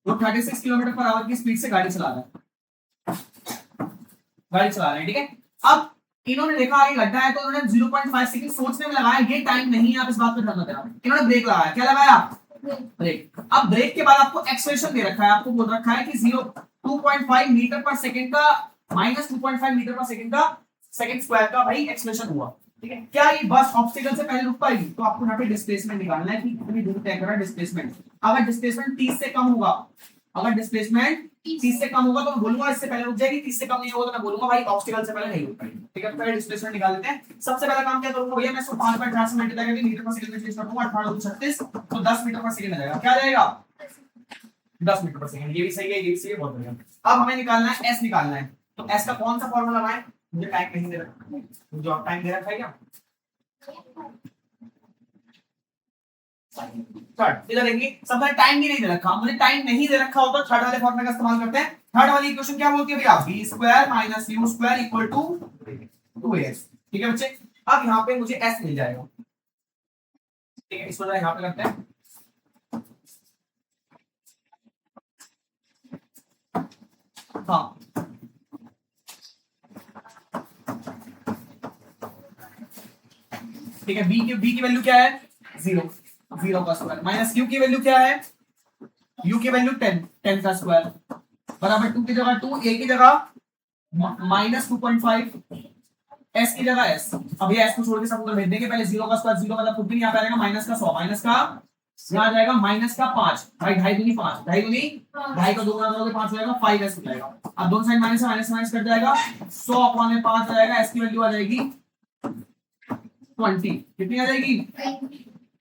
वो 36 किलोमीटर पर आवर की स्पीड से गाड़ी चला रहा है, ठीक है। अब इन्होंने देखा आगे गड्ढा है तो उन्होंने 0.5 सेकंड सोचने में लगाया, ये टाइम नहीं है, आप इस बात पे ध्यान देना। इन्होंने ब्रेक लगाया, क्या लगाया, ब्रेक। अब ब्रेक के बाद आपको एक्सेलरेशन दे रखा है, आपको बोल रखा है कि 2.5 मीटर पर सेकंड का माइनस 2.5 मीटर पर सेकंड का सेकंड स्क्वायर का भाई एक्सेलरेशन हुआ, ठीक है। क्या ये बस ऑब्स्टिकल से पहले रुक पाएगी, तो आपको यहाँ पे डिस्प्लेसमेंट निकालना है कि कितनी दूर तय कर रहा है डिस्प्लेसमेंट। अगर डिस्प्लेसमेंट 30 से कम होगा, अगर डिस्प्लेसमेंट 30 से कम होगा तो मैं बोलूंगा इससे पहले रुक जाएगी, 30 से कम नहीं होगा तो मैं बोलूंगा भाई ऑब्स्टिकल से पहले नहीं रुक पाएगी, ठीक है। पहले डिस्प्लेसमेंट निकाल लेते हैं। सबसे पहला काम क्या करूंगा भैया, मैं इसको 5.4 मीटर पर सेकंड में चेंज करूंगा, 1836 तो 10 मीटर पर सेकंड आ जाएगा, क्या जाएगा 10 मीटर पर सेकंड, ये भी सही है, ये भी सही है, बहुत बढ़िया। अब हमें निकालना है एस निकालना है, तो एस का कौन सा फॉर्मूला लगाएं, मुझे टाइम नहीं दे रखा, जो आप टाइम दे रखा है क्या, थर्ड इधर देखिए, सब टाइम भी नहीं दे रखा, मुझे टाइम नहीं दे रखा हो तो थर्ड वाले फॉर्मूले का इस्तेमाल करते हैं। थर्ड वाली इक्वेशन क्या बोलती है भैया, b square minus u square equal to 2s, ठीक है बच्चे। अब यहाँ पे मुझे s मिल जाएगा, ठीक है, इसको जरा यहाँ पे करते हैं, हाँ ठीक है, b की वैल्यू क्या है 0, 0 का स्क्वायर माइनस u की वैल्यू क्या है, u की वैल्यू 10 का स्क्वायर बराबर 2 की जगह 2, a की जगह माइनस 2.5, s की जगह s। अब ये s को छोड़ के सब उधर भेज देंगे, पहले 0 का स्क्वायर 0 मतलब कुछ भी नहीं, यहाँ पे आएगा माइनस का 100, माइनस का यहाँ आ जाएगा माइनस का 5, भाई 2.5 दूनी 5, 2.5 दूनी 2.5 का 2 गुना करोगे 5 हो जाएगा, 5s हो जाएगा। अब दोनों साइड माइनस माइनस कट जाएगा, 100 अपॉन में 5 आ जाएगा, s की वैल्यू आ जाएगी 20, कितनी आ जाएगी,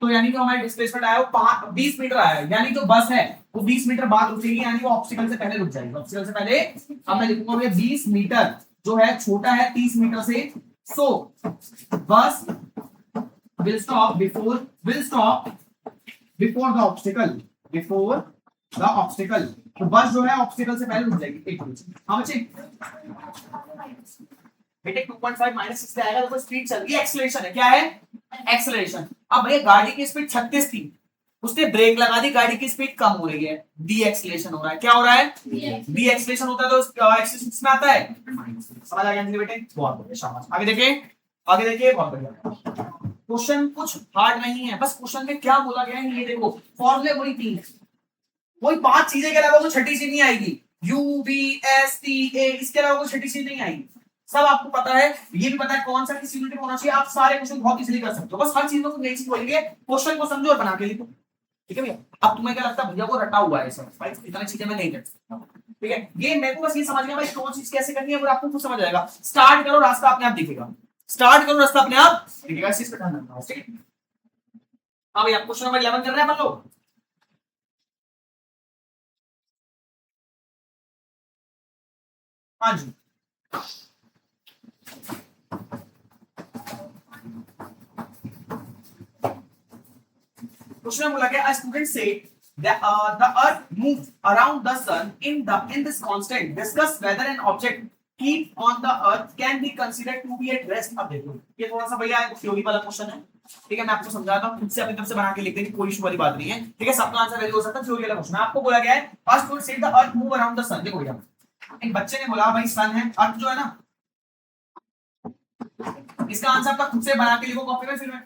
तो यानी कि हमारी डिस्प्लेसमेंट आया वो 20 मीटर आया है, यानी जो बस है वो 20 मीटर बाद रुकेगी, यानी वो ऑब्स्टिकल से पहले रुक जाएगी, ऑब्स्टिकल से पहले। अब मैं लिखूंगा 20 मीटर जो है छोटा है 30 मीटर से, सो बस will stop before the obstacle, तो बस जो है ऑब्स्टिकल से पहले रुक जाएगी, एक मिनट। हाँ बच्चे बेटे 2.5 माइनस इससे आएगा, देखो स्पीड चल रही है, एक्सेलरेशन है, क्या है एक्सेलरेशन। अब भैया गाड़ी की स्पीड 36 थी, उसने ब्रेक लगा दी, गाड़ी की स्पीड कम हो रही है, डी एक्सेलरेशन हो रहा है, क्या हो रहा है डी एक्सेलरेशन होता है, तो एक्सेलरेशन में आता है, समझ आ गया बेटे, बहुत बढ़िया शाबाश। आगे देखिए बहुत बढ़िया। क्वेश्चन कुछ हार्ड नहीं है, बस क्वेश्चन में क्या बोला गया है ये देखो, फॉर्मूले वही 3 वही 5 चीजें के अलावा कोई छठी चीज नहीं आएगी, U V S T A, इसके अलावा कोई छठी चीज नहीं आएगी, सब आपको पता है, ये भी पता है कौन सा किस यूनिट में होना चाहिए, आप सारे क्वेश्चन बहुत इजीली कर सकते हो, बस हर चीज में कुछ नई चीज बोलेंगे, क्वेश्चन को समझो और बना के लिखो, ठीक है भैया। अब तुम्हें क्या लगता है भैया वो रटा हुआ है सब, भाई इतनी चीजें मैं नहीं कर सकता, ठीक है। ये मेरे को बस ये समझ गया भाई कौन चीज कैसे करनी है, वो आपको खुद समझ आएगा। स्टार्ट करो, रास्ता अपने आप दिखेगा, स्टार्ट करो, रास्ता अपने आप दिखेगा, इस चीज पे ध्यान रखना, ठीक है। हाँ भैया क्वेश्चन नंबर 11 कर रहे हैं अपन लोग, हाँ जी। क्वेश्चन में बोला गया a student said that the earth moves around the sun in this constant, discuss whether an object keep on the earth can be considered to be at rest। अब देखो ये थोड़ा सा भैया थ्योरी वाला क्वेश्चन है, ठीक है, मैं आपको समझाता हूँ, खुद से अपनी तरफ से बना के लिख देंगे, कोई इशू वाली बात नहीं है, ठीक है, सबका आंसर वैलिड हो सकता है, थ्योरी वाला क्वेश्चन। आपको बोला गया है a student said the earth move around the sun, देखो भैया एक बच्चे ने बोला भाई सन है, अर्थ जो है ना, इसका आंसर आपका खुद से बना के लिखो कॉपी में, फिर में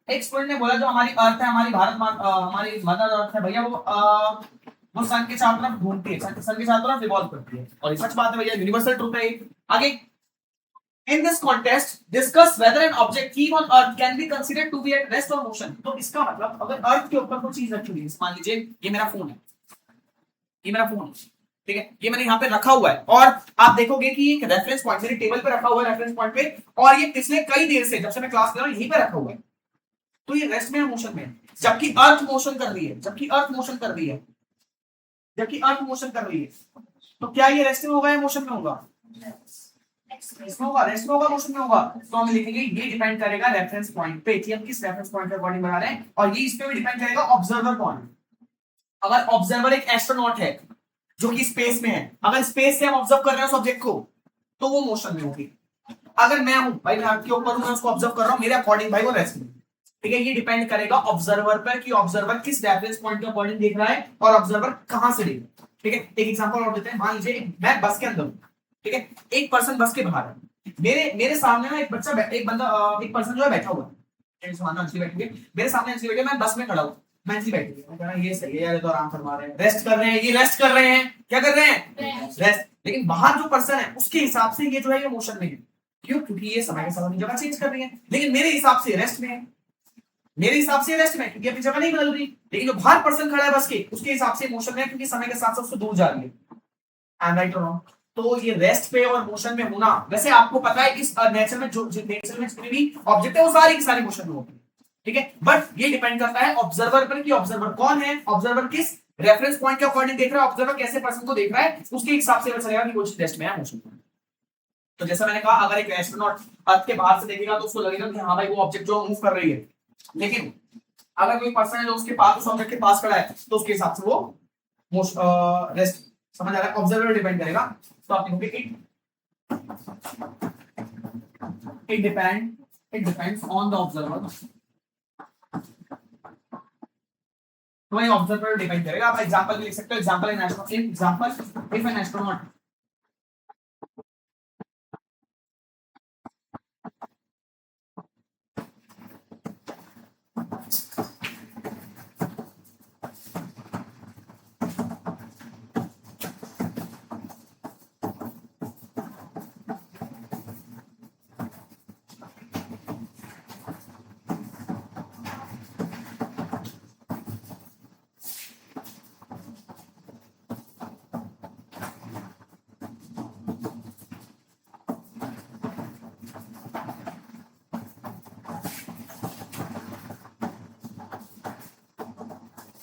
एक स्टूडेंट ने बोला जो हमारी अर्थ है, हमारी हमारी मदर अर्थ है भैया, वो सन के चारों तरफ घूमती है, सन के चारों तरफ रिवॉल्व करती है, और ये सच बात है भैया, यूनिवर्सल ट्रूथ है। आगे, in this contest discuss whether an object key on earth can be considered to be at rest or motion। तो इसका मतलब अगर अर्थ के ऊपर कोई चीज रखी हुई है, मान लीजिए ये मेरा फोन है, ये मेरा फोन है, ठीक है, ये मैंने यहाँ पे रखा हुआ है, और आप देखोगे कि एक रेफरेंस पॉइंट मेरे टेबल पे रखा हुआ है, रेफरेंस पॉइंट पे, और ये पिछले कई देर से जब से मैं क्लास कर रहा हूँ यहीं पे रखा हुआ है, तो ये रेस्ट में है, मोशन में है, जबकि अर्थ मोशन कर रही है, जबकि अर्थ मोशन कर रही है, जबकि अर्थ मोशन कर रही है, तो क्या ये रेस्ट में होगा या मोशन में होगा? इसमें होगा, रेस्ट में होगा, मोशन में होगा। तो हम लिखेंगे ये डिपेंड करेगा रेफरेंस पॉइंट पे कि हम किस रेफरेंस पॉइंट के अकॉर्डिंग बना रहे हैं, और ये इस पे भी डिपेंड करेगा ऑब्जर्वर कौन है। अगर ऑब्जर्वर एक एस्ट्रोनॉट है जो कि स्पेस में है, अगर स्पेस से हम ऑब्जर्व कर रहे हैं उस ऑब्जेक्ट को, तो वो मोशन में होगी। अगर मैं हूं भाई, मैं आपके ऊपर हूं, मैं उसको ऑब्जर्व कर रहा हूं, मेरे अकॉर्डिंग भाई वो रेस्ट में, ठीक है। ये डिपेंड करेगा ऑब्जर्वर पर कि ऑब्जर्वर किस रेफरेंस पॉइंट के अकॉर्डिंग देख रहा है और ऑब्जर्वर कहां से देख रहा है, ठीक है। एक एग्जांपल और देते हैं, मान लीजिए मैं बस के अंदर हूं, ठीक है, एक पर्सन बस के बाहर है, मेरे सामने ना एक पर्सन जो है बैठा हुआ है, मेरे सामने अंशी बैठी है, मैं बस में खड़ा हूं, मैं अंशी बैठी है, मैं कह रहा ये सही है यार, तो आराम फरमा रहे हैं, रेस्ट कर रहे हैं, ये रेस्ट कर रहे हैं, क्या कर रहे हैं? रेस्ट। लेकिन बाहर जो पर्सन है उसके हिसाब से ये जो है ये मोशन में है, क्यों? क्योंकि ये समय के साथ अपनी जगह चेंज कर रही है, लेकिन मेरे हिसाब से रेस्ट में है, मेरे हिसाब से रेस्ट में, क्योंकि अपनी जगह नहीं बदल रही। लेकिन जो बाहर पर्सन खड़ा है बस के, उसके हिसाब से मोशन में है, क्योंकि समय के साथ साथ उससे दूर जा रही है। आई एम राइट और रॉन्ग? तो ये रेस्ट पे और मोशन में होना, वैसे आपको पता है इस नेचर में जो नेचर में जितने भी ऑब्जेक्ट है वो सारे के सारे मोशन में होते हैं, ठीक है। बट ये डिपेंड करता है ऑब्जर्वर पर कि ऑब्जर्वर कौन है, ऑब्जर्वर किस रेफरेंस पॉइंट के अकॉर्डिंग देख रहा है, ऑब्जर्वर कैसे पर्सन को देख रहा है, उसके हिसाब से पता चलेगा कि वो रेस्ट में है, मोशन में। तो जैसा मैंने कहा, अगर एक एस्ट्रोनॉट अर्थ के बाहर से देखेगा तो उसको लगेगा कि हाँ भाई वो ऑब्जेक्ट जो मूव कर रही है, लेकिन अगर कोई पर्सन है जो उसके पास, उस ऑब्जेक्ट के पास खड़ा है, तो उसके हिसाब से वो रेस्ट, समझ आ रहा है, ऑब्जर्वर डिपेंड करेगा। तो आप लिखोगे it depends on the observer, तो ये ऑब्जर्वर डिपेंड करेगा। आप एग्जांपल भी लिख सकते हो, एग्जांपल इफ एन एस्ट्रोनॉट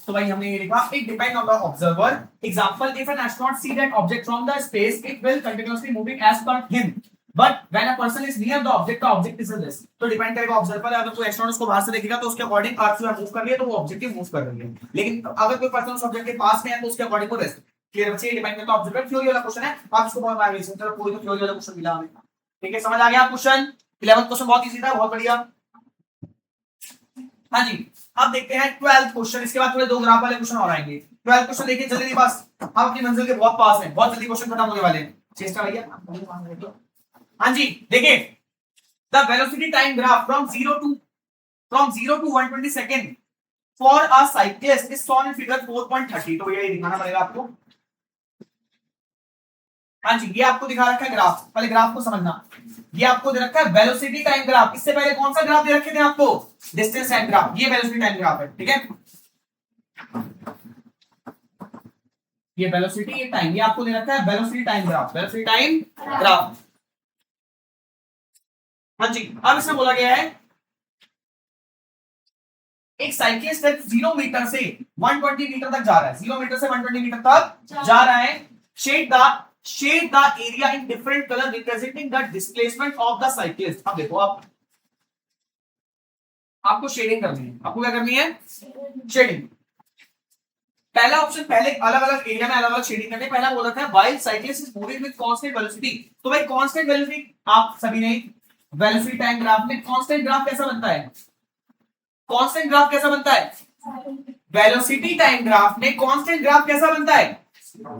तो भाई हमने ये लिखा, it depend on the observer. Example, if an astronaut see that object from the space, it will continuously moving as per him, but when a person is near the object is rest. तो depend करेगा observer, अगर कोई astronaut उसको बाहर से देखेगा तो उसके अकॉर्डिंग अर्थ जो मूव कर रही है, तो वो ऑब्जेक्ट मूव कर रही है। लेकिन अगर कोई पर्सन उस ऑब्जेक्ट के पास में है तो उसके अकॉर्डिंग वो रेस्ट। क्लियर बच्चे? ये डिपेंड करता है ऑब्जर्वर। थ्योरी वाला क्वेश्चन है, आप इसको बहुत मार लीजिए, चलो कोई तो थ्योरी वाला क्वेश्चन मिला हमें, ठीक है, समझ आ गया क्वेश्चन? 11th क्वेश्चन बहुत इजी था, बहुत बढ़िया। हाँ जी, अब देखते हैं 12th क्वेश्चन, इसके बाद थोड़े दो ग्राफ वाले क्वेश्चन और आएंगे। 12th क्वेश्चन देखिए जल्दी, बस हम अपनी मंजिल के बहुत पास हैं, बहुत जल्दी क्वेश्चन खत्म होने वाले हैं। चेष्टा भैया, हाँ जी देखिए, the velocity time graph from 0 to 120 second for a cyclist is shown in figure 4.30। तो भैया ये दिखाना पड़ेगा आपको। हाँ जी, ये आपको दिखा रखा है ग्राफ, पहले ग्राफ को समझना। ये आपको दे रखा है वेलोसिटी टाइम ग्राफ। इससे पहले कौन सा ग्राफ दे रखे थे आपको? Distance time graph. ये वेलोसिटी टाइम ग्राफ है, ठीक है। ये वेलोसिटी, ये टाइम, ये आपको दे रखा है velocity time graph, velocity time graph. हाँ जी, अब इसमें बोला गया है एक साइक्लिस्ट 0 मीटर से 120 मीटर तक जा रहा है, 0 मीटर से 120 मीटर तक जा रहा है। Shade the area in different colour representing the displacement of the cyclist. अब देखो, आपको शेडिंग करनी है। आपको क्या करनी है? शेडिंग। पहला ऑप्शन, पहले अलग अलग एरिया में अलग अलग शेडिंग करनी है। पहला बोला था while cyclist is moving with constant velocity. तो भाई कांस्टेंट वेलोसिटी आप सभी ने वेलोसिटी टाइम ग्राफ में कांस्टेंट ग्राफ कैसा बनता है? कांस्टेंट ग्राफ कैसा बनता है? वेलोसिटी टाइम ग्राफ में कांस्टेंट ग्राफ कैसा बनता है?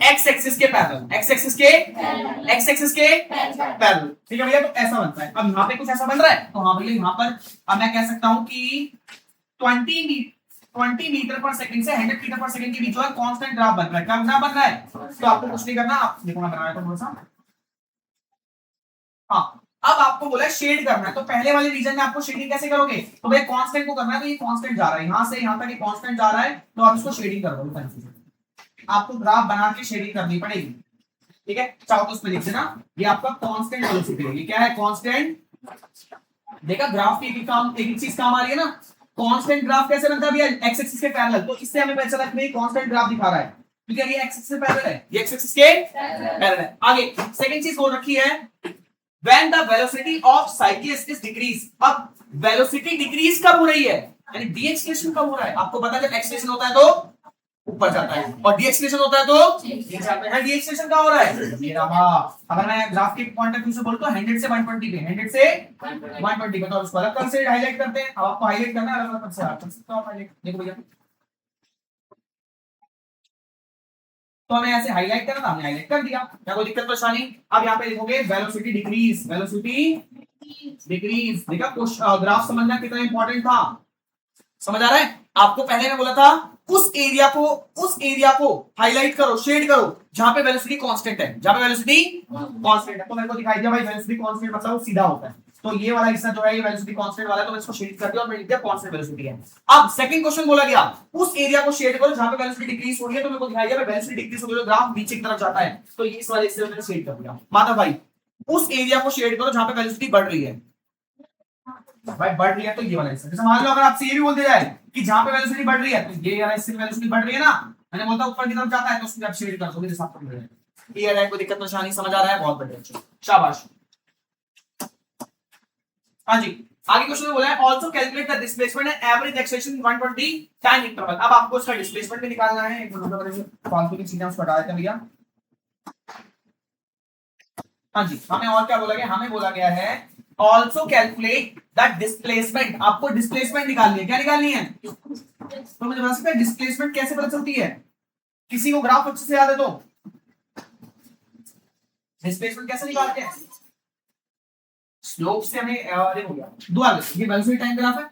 एक्स एक्सिस के पैरेलल, एक्स एक्सिस के पैरेलल। ठीक है भैया, तो ऐसा बनता है। अब यहाँ पे कुछ ऐसा बन रहा है, तो हाँ भैया यहाँ पर अब मैं कह सकता हूँ कि 20 मीटर पर सेकंड से 100 मीटर पर सेकंड के बीच में कांस्टेंट ग्राफ बन रहा है। क्या ग्राफ बन रहा है? तो आपको कुछ नहीं करना, आप देखो मैं बना रहा था थोड़ा सा। हाँ, अब आपको बोला शेड करना है, तो पहले वाले रीजन में आपको शेडिंग कैसे करोगे? तो भाई कांस्टेंट को करना है, तो ये कांस्टेंट जा रहा है यहां से यहां तक, ये कांस्टेंट जा रहा है, तो आप इसको शेडिंग कर दो। आपको ग्राफ बना के शेडिंग करनी पड़ेगी। ठीक है, चाहो तो उसमें लिख देना, ये आपका कांस्टेंट वेलोसिटी है। ये क्या है? कांस्टेंट। देखा ग्राफ की एक चीज काम आ रही है ना। कांस्टेंट ग्राफ कैसे बनता है भैया? एक्स एक्सिस के पैरेलल। तो इससे हमें पता चला कि कांस्टेंट ग्राफ दिखा रहा है, क्योंकि ये एक्स एक्सिस से पैरेलल है, ये एक्स एक्सिस के पैरेलल है। आगे सेकंड चीज बोल रखी है, when the velocity of cyclist is decrease। अब वेलोसिटी डिक्रीज कब हो रही है? यानी डीएक्सलेशन कब हो रहा है? आपको पता है जब एक्सलेशन होता है तो ऊपर जाता है और डीएक्सलेशन होता है तो नीचे जाता है। डीएक्सलेशन कहां हो रहा है? ये रहा। अगर मैं ग्राफ के पॉइंट ऑफ व्यू से बोलूं तो 100 से 120 पे, 100 से 120 पे, तो उसको अलग कलर से हाईलाइट करते हैं। अब आपको हाईलाइट करना है, अलग अलग से कर सकते हो आप हाईलाइट। देखो भैया, तो हमें ऐसे हाईलाइट करना था, हमने हाईलाइट कर दिया, क्या कोई दिक्कत परेशानी? अब यहाँ पे लिखोगे वेलोसिटी डिक्रीज, वेलोसिटी डिक्रीज। देखा ग्राफ समझना कितना इंपॉर्टेंट था, समझ आ रहा है? आपको पहले मैं बोला था उस एरिया को हाईलाइट करो, शेड करो जहां पे वेलोसिटी कांस्टेंट है, जहां पे वेलोसिटी कांस्टेंट है। तो मेरे को दिखाई दिया भाई वेलोसिटी कांस्टेंट मतलब वो सीधा होता है, तो ये वाला हिस्सा जो है ये वेलोसिटी कांस्टेंट वाला है, तो मैं इसको शेड कर दिया और मैंने लिख दिया कांस्टेंट वेलोसिटी है। अब सेकंड क्वेश्चन बोला गया उस एरिया को शेड करो जहां पे वेलोसिटी डिक्रीज हो रही है, तो मेरे को दिखाई दिया वेलोसिटी डिक्रीज हो रही है, ग्राफ नीचे की तरफ जाता है, तो ये इस वाले हिस्से में मैंने शेड कर दिया। माधव भाई उस एरिया को शेड करो जहां पे वेलोसिटी बढ़ रही है। भाई बढ़ रही है तो ये वाला हिस्सा, जैसे मान लो अगर आपसे ये भी बोल दिया जाए कि जहां पे वेलोसिटी बढ़ रही है, तो ये वाला हिस्से में वेलोसिटी बढ़ रही है ना, मैंने बोलता ऊपर की तरफ जाता है, तो उसको आप शेड कर दोगे जैसा आपको मिल रहा है। क्लियर है? कोई दिक्कत परेशानी? समझ आ रहा है? बहुत बढ़िया, शाबाश। हाँ जी, आगे क्वेश्चन में बोला है also calculate the displacement and average acceleration in 120 time interval. अब आपको इसका डिस्प्लेसमेंट भी निकालना है, एक मिनट फालतू की चीजें उसको हटा देते हैं भैया। हाँ जी, हमें और क्या बोला गया? हमें बोला गया है आल्सो कैलकुलेट द डिस्प्लेसमेंट। आपको डिस्प्लेसमेंट निकालनी है। क्या निकालनी है? तो मुझे बता सकते हैं डिस्प्लेसमेंट कैसे पता चलती है? किसी को ग्राफ अच्छे से याद है तो डिस्प्लेसमेंट कैसे निकालते हैं? स्लोप से हमें अरे हो गया दोबारा, ये वेलोसिटी टाइम ग्राफ है,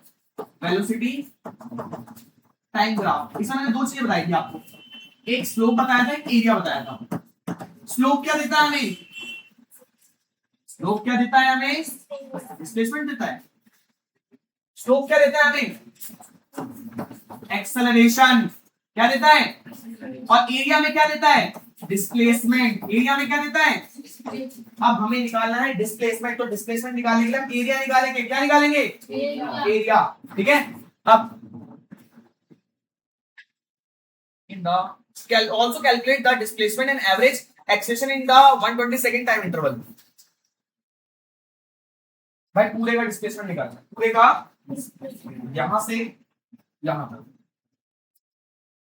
वेलोसिटी टाइम ग्राफ। इसमें मैंने दो चीजें बताई थी आपको, एक स्लोप बताया था, एक एरिया बताया था। स्लोप क्या देता है हमें? स्लोप क्या देता है हमें? डिस्प्लेसमेंट देता है। स्लोप क्या देता है हमें? एक्सेलरेशन। क्या देता है? और एरिया में क्या देता है? डिस्प्लेसमेंट। एरिया में क्या देता है? अब हमें निकालना है डिस्प्लेसमेंट, तो डिस्प्लेसमेंट निकालने के लिए हम एरिया निकालेंगे। क्या निकालेंगे? एरिया। ठीक है, अब in the also calculate the displacement and average acceleration in the 120 second time interval। भाई पूरे का डिस्प्लेसमेंट निकालना है, पूरे का यहां से यहां तक।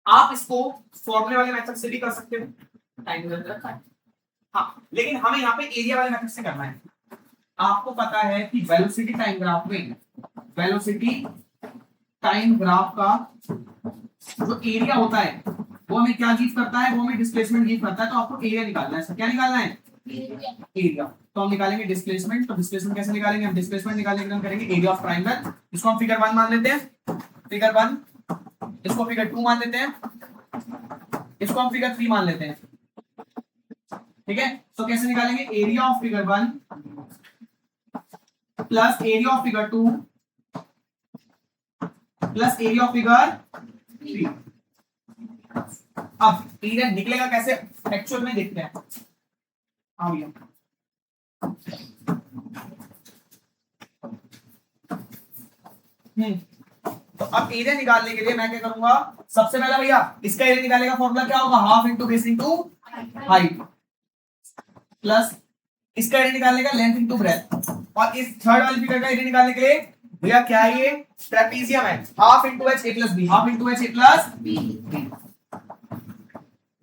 आप इसको फॉर्मूले वाले मेथड से भी कर सकते हो, टाइम रखा है। हाँ, लेकिन हमें यहाँ पे एरिया वाले मेथड से करना है। आपको पता है कि वेलोसिटी टाइम ग्राफ में, वेलोसिटी टाइम ग्राफ का जो एरिया होता है वो हमें क्या चीज करता है? वो हमें डिस्प्लेसमेंट गिव करता है। तो आपको एरिया निकालना है। क्या निकालना है? एरिया। तो हम निकालेंगे डिस्प्लेसमेंट। तो डिस्प्लेसमेंट कैसे निकालेंगे? हम डिस्प्लेसमेंट निकालने के लिए हम करेंगे एरिया ऑफ ट्रायंगल। इसको हम फिगर 1 मान लेते हैं, फिगर 1। इसको फिगर 2 मान लेते हैं, इसको हम फिगर 3 मान लेते हैं। ठीक है, तो कैसे निकालेंगे? Area of figure 1 plus area of figure 2 plus area of figure 3। अब एरिया निकलेगा कैसे एक्चुअल में देखते हैं। हाँ भैया, तो अब एरिया निकालने के लिए मैं क्या करूंगा? सबसे पहला भैया इसका एरिया निकालने का फॉर्मूला क्या होगा? Half into base into height, plus इसका एरिया निकालने का लेंथ इंटू ब्रेथ। और इस थर्ड वाली फिगर का एरिया निकालने के लिए भैया क्या है? ये ट्रेपेजियम है, half into h a plus b, half into h a plus b.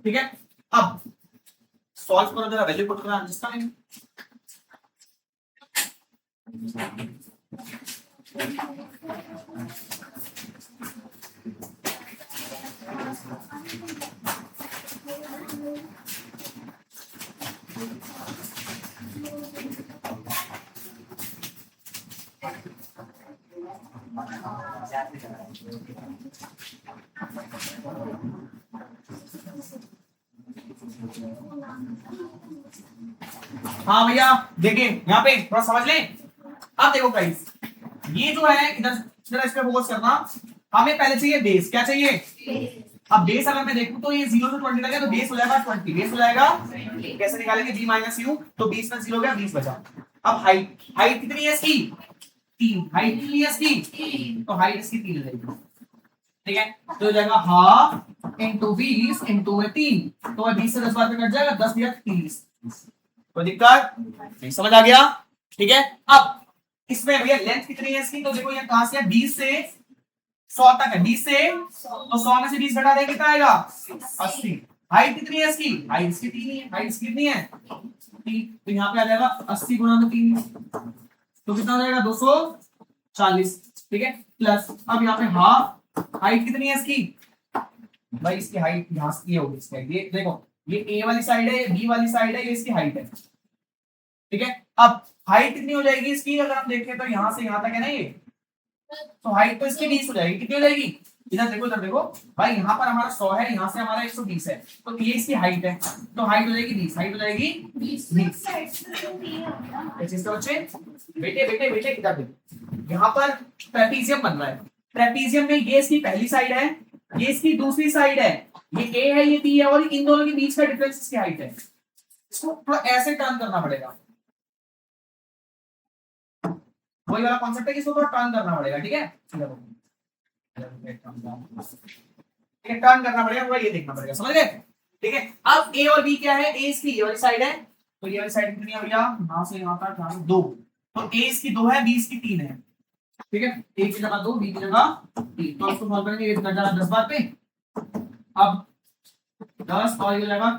ठीक है, अब सॉल्व करो जरा, वैल्यू पुट करो आंसर में। हाँ भैया देखिए यहाँ पे थोड़ा समझ लें। अब देखो गाइस, ये जो है इधर इधर इस पे फोकस करना। हमें पहले चाहिए बेस, क्या चाहिए? अब बेस अगर मैं देखूं तो ये 0 से 20 तक है, तो बेस हो जाएगा 20, बेस हो जाएगा कैसे निकालेंगे? b माइनस यू, तो 20 में 0 हो गया, 20 बचा। अब हाइट, हाइट कितनी है इसकी? 3। हाइट कितनी है इसकी? तो हाइट इसकी 3 हो जाएगी, ठीक है। तो हो जाएगा हाफ इंटू 20 इंटू 3, तो 20 से 10 बार पे कट जाएगा, 10 या 30। कोई दिक्कत नहीं? समझ आ गया? ठीक है। अब इसमें भैया लेंथ कितनी है इसकी? तो देखो ये कहां से है, 20 से 100 तक है, 20 से तो 100 में से 20 घटा दें कितना आएगा? 80। हाइट कितनी है इसकी? हाइट इसकी 3 है, हाइट इसकी कितनी है? 3। तो यहाँ पे आ जाएगा 80 गुणा में 3, तो कितना हो जाएगा? 240, ठीक है। प्लस अब यहाँ पे हाफ, हाइट कितनी है इसकी? भाई इसकी हाइट यहाँ से ये होगी इसकी, ये देखो ये ए वाली साइड है, ये बी वाली साइड है, ये इसकी हाइट है, ठीक है। अब हाइट कितनी हो जाएगी इसकी अगर हम देखें तो यहाँ से यहाँ तक है ना ये, तो हाइट तो इसकी 20 हो जाएगी। कितनी हो जाएगी? इधर देखो भाई, यहाँ पर हमारा 100 है, यहाँ से हमारा 120 है, तो ये इसकी हाइट है, तो हाइट हो जाएगी 20, हाइट हो जाएगी 20। बच्चे बेटे बेटे बेटे इधर देखो, यहाँ पर ट्रेपीजियम बन रहा है। ट्रेपीजियम में ये इसकी पहली साइड है, ये इसकी दूसरी साइड है, ये ए है ये बी है, और इन दोनों के बीच का डिफरेंस इसकी हाइट है। इसको थोड़ा ऐसे टर्न करना पड़ेगा, वही वाला कॉन्सेप्ट है कि इसको थोड़ा टर्न करना पड़ेगा, ठीक है। ठीक है, टर्न करना पड़ेगा, थोड़ा ये देखना पड़ेगा, समझ गए? ठीक है। अब ए और बी क्या है? ए इसकी ये वाली साइड है, तो ये वाली साइड कितनी है भैया? यहां से यहां तक 2, तो ए इसकी 2 है, बी इसकी 3 है, ठीक है। ए की जगह 2, बी की जगह 3, तो इसको सॉल्व करेंगे, 10 बार पे। अब 10 और ये लगा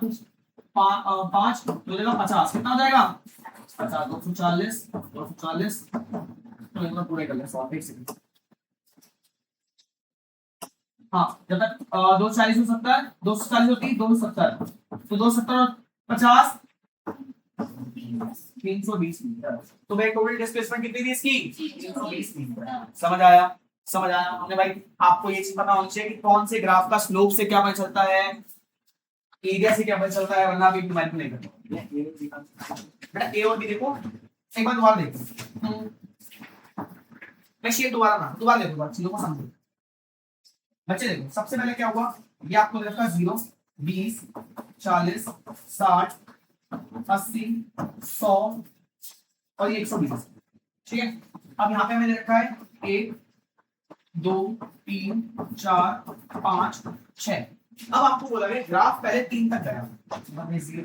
5 तो देगा 50, कितना हो जाएगा? 50, 240, 240, तो इतना पूरे कर ले सॉल्व, एक सेकंड। हाँ, जब तक 240 270, 240 होती 270, तो 270 और 50 320 मीटर। तो भाई टोटल डिस्प्लेसमेंट कितनी थी इसकी? 320 मीटर। समझ आया? समझ आया हमने भाई। आपको ये चीज पता होनी चाहिए कि कौन से ग्राफ का स्लोप से क्या पता चलता है, एरिया से क्या पता चलता है, वरना आप एक मैथ नहीं करते। बेटा ए और बी देखो, एक बार दोबारा देखो, मैं शेयर दोबारा देखो, चीजों को समझो। बच्चे देखो, सबसे पहले क्या हुआ, ये आपको दे रखा 0 20 40 60 80 100 और ये 120, ठीक है। अब यहाँ पे मैंने रखा है 1 2 3 4 5 6। अब आपको बोला गया ग्राफ पहले 3 तक गया,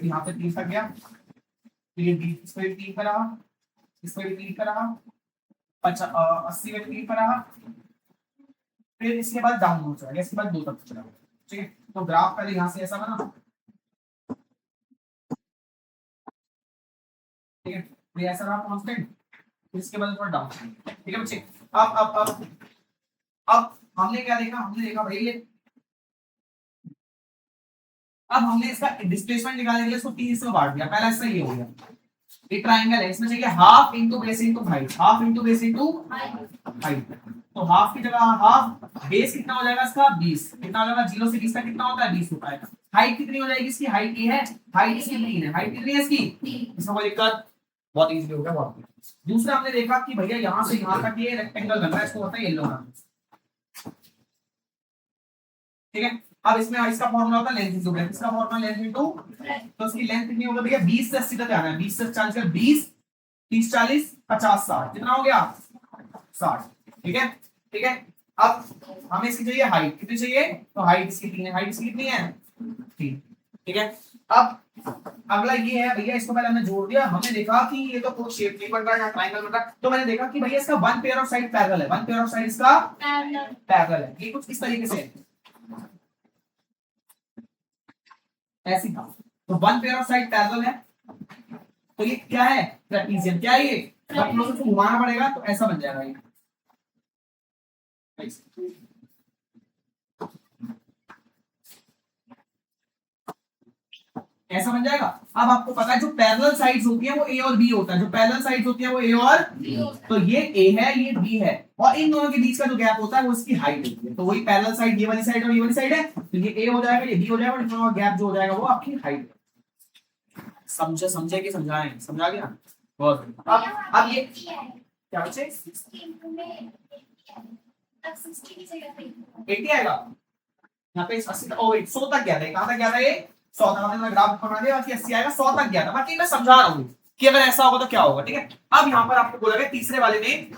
यहाँ पे 3 तक गया, ये 20 पे 3 पर रहा, इस पे 3 पर रहा, 80 में 3 पर रहा, फिर इसके बाद डाउन हो चला गया, इसके बाद 2 तक चला, ठीक है। तो ग्राफ पहले यहाँ से ऐसा बना, ठीक है, ये ऐसा रहा कांस्टेंट, फिर इसके बाद थोड़ा डाउन, ठीक है बच्चे। अब हमने क्या देखा? हमने देखा भाई ये, अब हमने इसका डिस्प्लेसमेंट निकालने के लिए इसको 3 से बांट दिया। पहला इसका ये हो गया, ये ट्रायंगल है, इसमें चाहिए half into base into height, half into base into height. तो हाफ की जगह हाफ, बेस कितना हो जाएगा इसका? 20, कितना हो जाएगा? 0 से 20 तक कितना होता है? 20 होता है। हाइट कितनी हो जाएगी इसकी? हाइट ये है, हाइट इसकी 3 है, हाइट कितनी है इसकी? इसमें कोई दिक्कत? बहुत इजी हो गया, बहुत। दूसरा हमने देखा कि भैया यहां से यहां तक ये रेक्टेंगल बन रहा है, इसको होता है येलो रंग, ठीक है। अब इसमें इसका फॉर्मूला होता है लेंथ इनटू ब्रेथ, इसका फॉर्मूला लेंथ इनटू, तो इसकी लेंथ कितनी होगी भैया? 20 से 80 तक जाना है, 20 से 40 का 20 30 40 50 60, कितना हो गया? 60, ठीक है, ठीक है। अब हमें इसकी चाहिए हाइट, कितनी चाहिए? तो हाइट इसकी 3 है, हाइट इसकी कितनी है? 3, ठीक है। अब अगला ये है भैया, इसको पहले हमने जोड़ दिया, हमने देखा कि ये तो कोई शेप नहीं बन रहा है, ट्रायंगल बन रहा है, तो मैंने देखा कि भैया इसका one pair of side parallel है, वन पेयर ऑफ साइड इसका पैरेलल है। ये कुछ इस तरीके से ऐसी था, तो one pair of side parallel है, तो ये क्या है? ट्रेपीजियम। क्या है ये? जब लोगों को घुमाना पड़ेगा तो ऐसा बन जाएगा ये, ऐसा बन जाएगा। अब आपको पता है जो पैरेलल साइड्स होती है वो ए और बी होता है, जो पैरेलल साइड्स होती है वो ए और तो ये ए है ये बी है और इन दोनों के बीच का जो गैप होता है वो इसकी हाइट होती है। तो वही पैरेलल साइड ये वाली साइड और ये वाली साइड है, तो ये ए हो जाएगा ये बी हो जाएगा और इन दोनों का गैप जो हो जाएगा वो आपकी हाइट है। समझे कि समझाएं? समझा गया बहुत। अब ये क्या बच्चे 80 आएगा यहाँ पे 80 ओ वेट 100 तक गया था, कहां तक गया था ये 100 तक। मैंने ग्राफ बना दिया बाकी 80 आएगा 100 तक गया था। बाकी मैं समझा रहा हूं कि अगर ऐसा होगा तो क्या होगा, ठीक है। अब यहाँ पर आपको बोला गया तीसरे वाले में,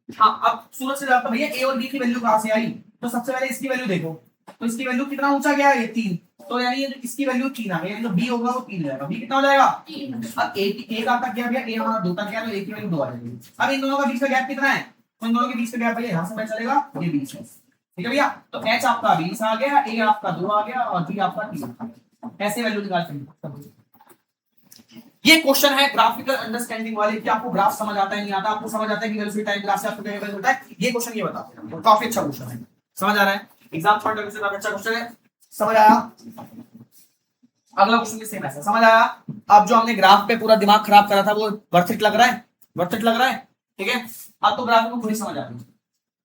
हाँ अब सूरज से जाता भैया ए और बी की वैल्यू कहां से आई, तो सबसे पहले इसकी वैल्यू देखो, तो इसकी वैल्यू कितना ऊंचा गया है 3, तो यानी ये इसकी वैल्यू 3 आ गई, यानी जो बी होगा वो 3 जाएगा। बी कितना हो जाएगा 3। अब ए का तक गया भैया ए हमारा 2 तक गया तो ए की वैल्यू 2 आ जाएगी। अब इन दोनों का बीच का गैप कितना है, तो इन दोनों के बीच का गैप भैया यहां से पता चलेगा ये 20 है, ठीक है भैया। तो h आपका 20 आ गया, a आपका 2 आ गया और b आपका 3 आ गया। ऐसे वैल्यू निकाल सकते। ये क्वेश्चन है ग्राफिकल अंडरस्टैंडिंग वाले कि आपको ग्राफ समझ आता है नहीं आता, आपको समझ आता है कि वेलोसिटी टाइम ग्राफ से आपको क्या होता है, ये क्वेश्चन ये बताते हैं। तो काफी अच्छा क्वेश्चन है, समझ आ रहा है, एग्जाम पॉइंट ऑफ व्यू से काफी अच्छा क्वेश्चन है। समझ आया? अगला क्वेश्चन भी सेम ऐसा समझ आया। अब जो हमने ग्राफ पे पूरा दिमाग खराब करा था वो वर्थ इट लग रहा है, वर्थ इट लग रहा है, ठीक है। अब तो ग्राफ को पूरी समझ आ रही है,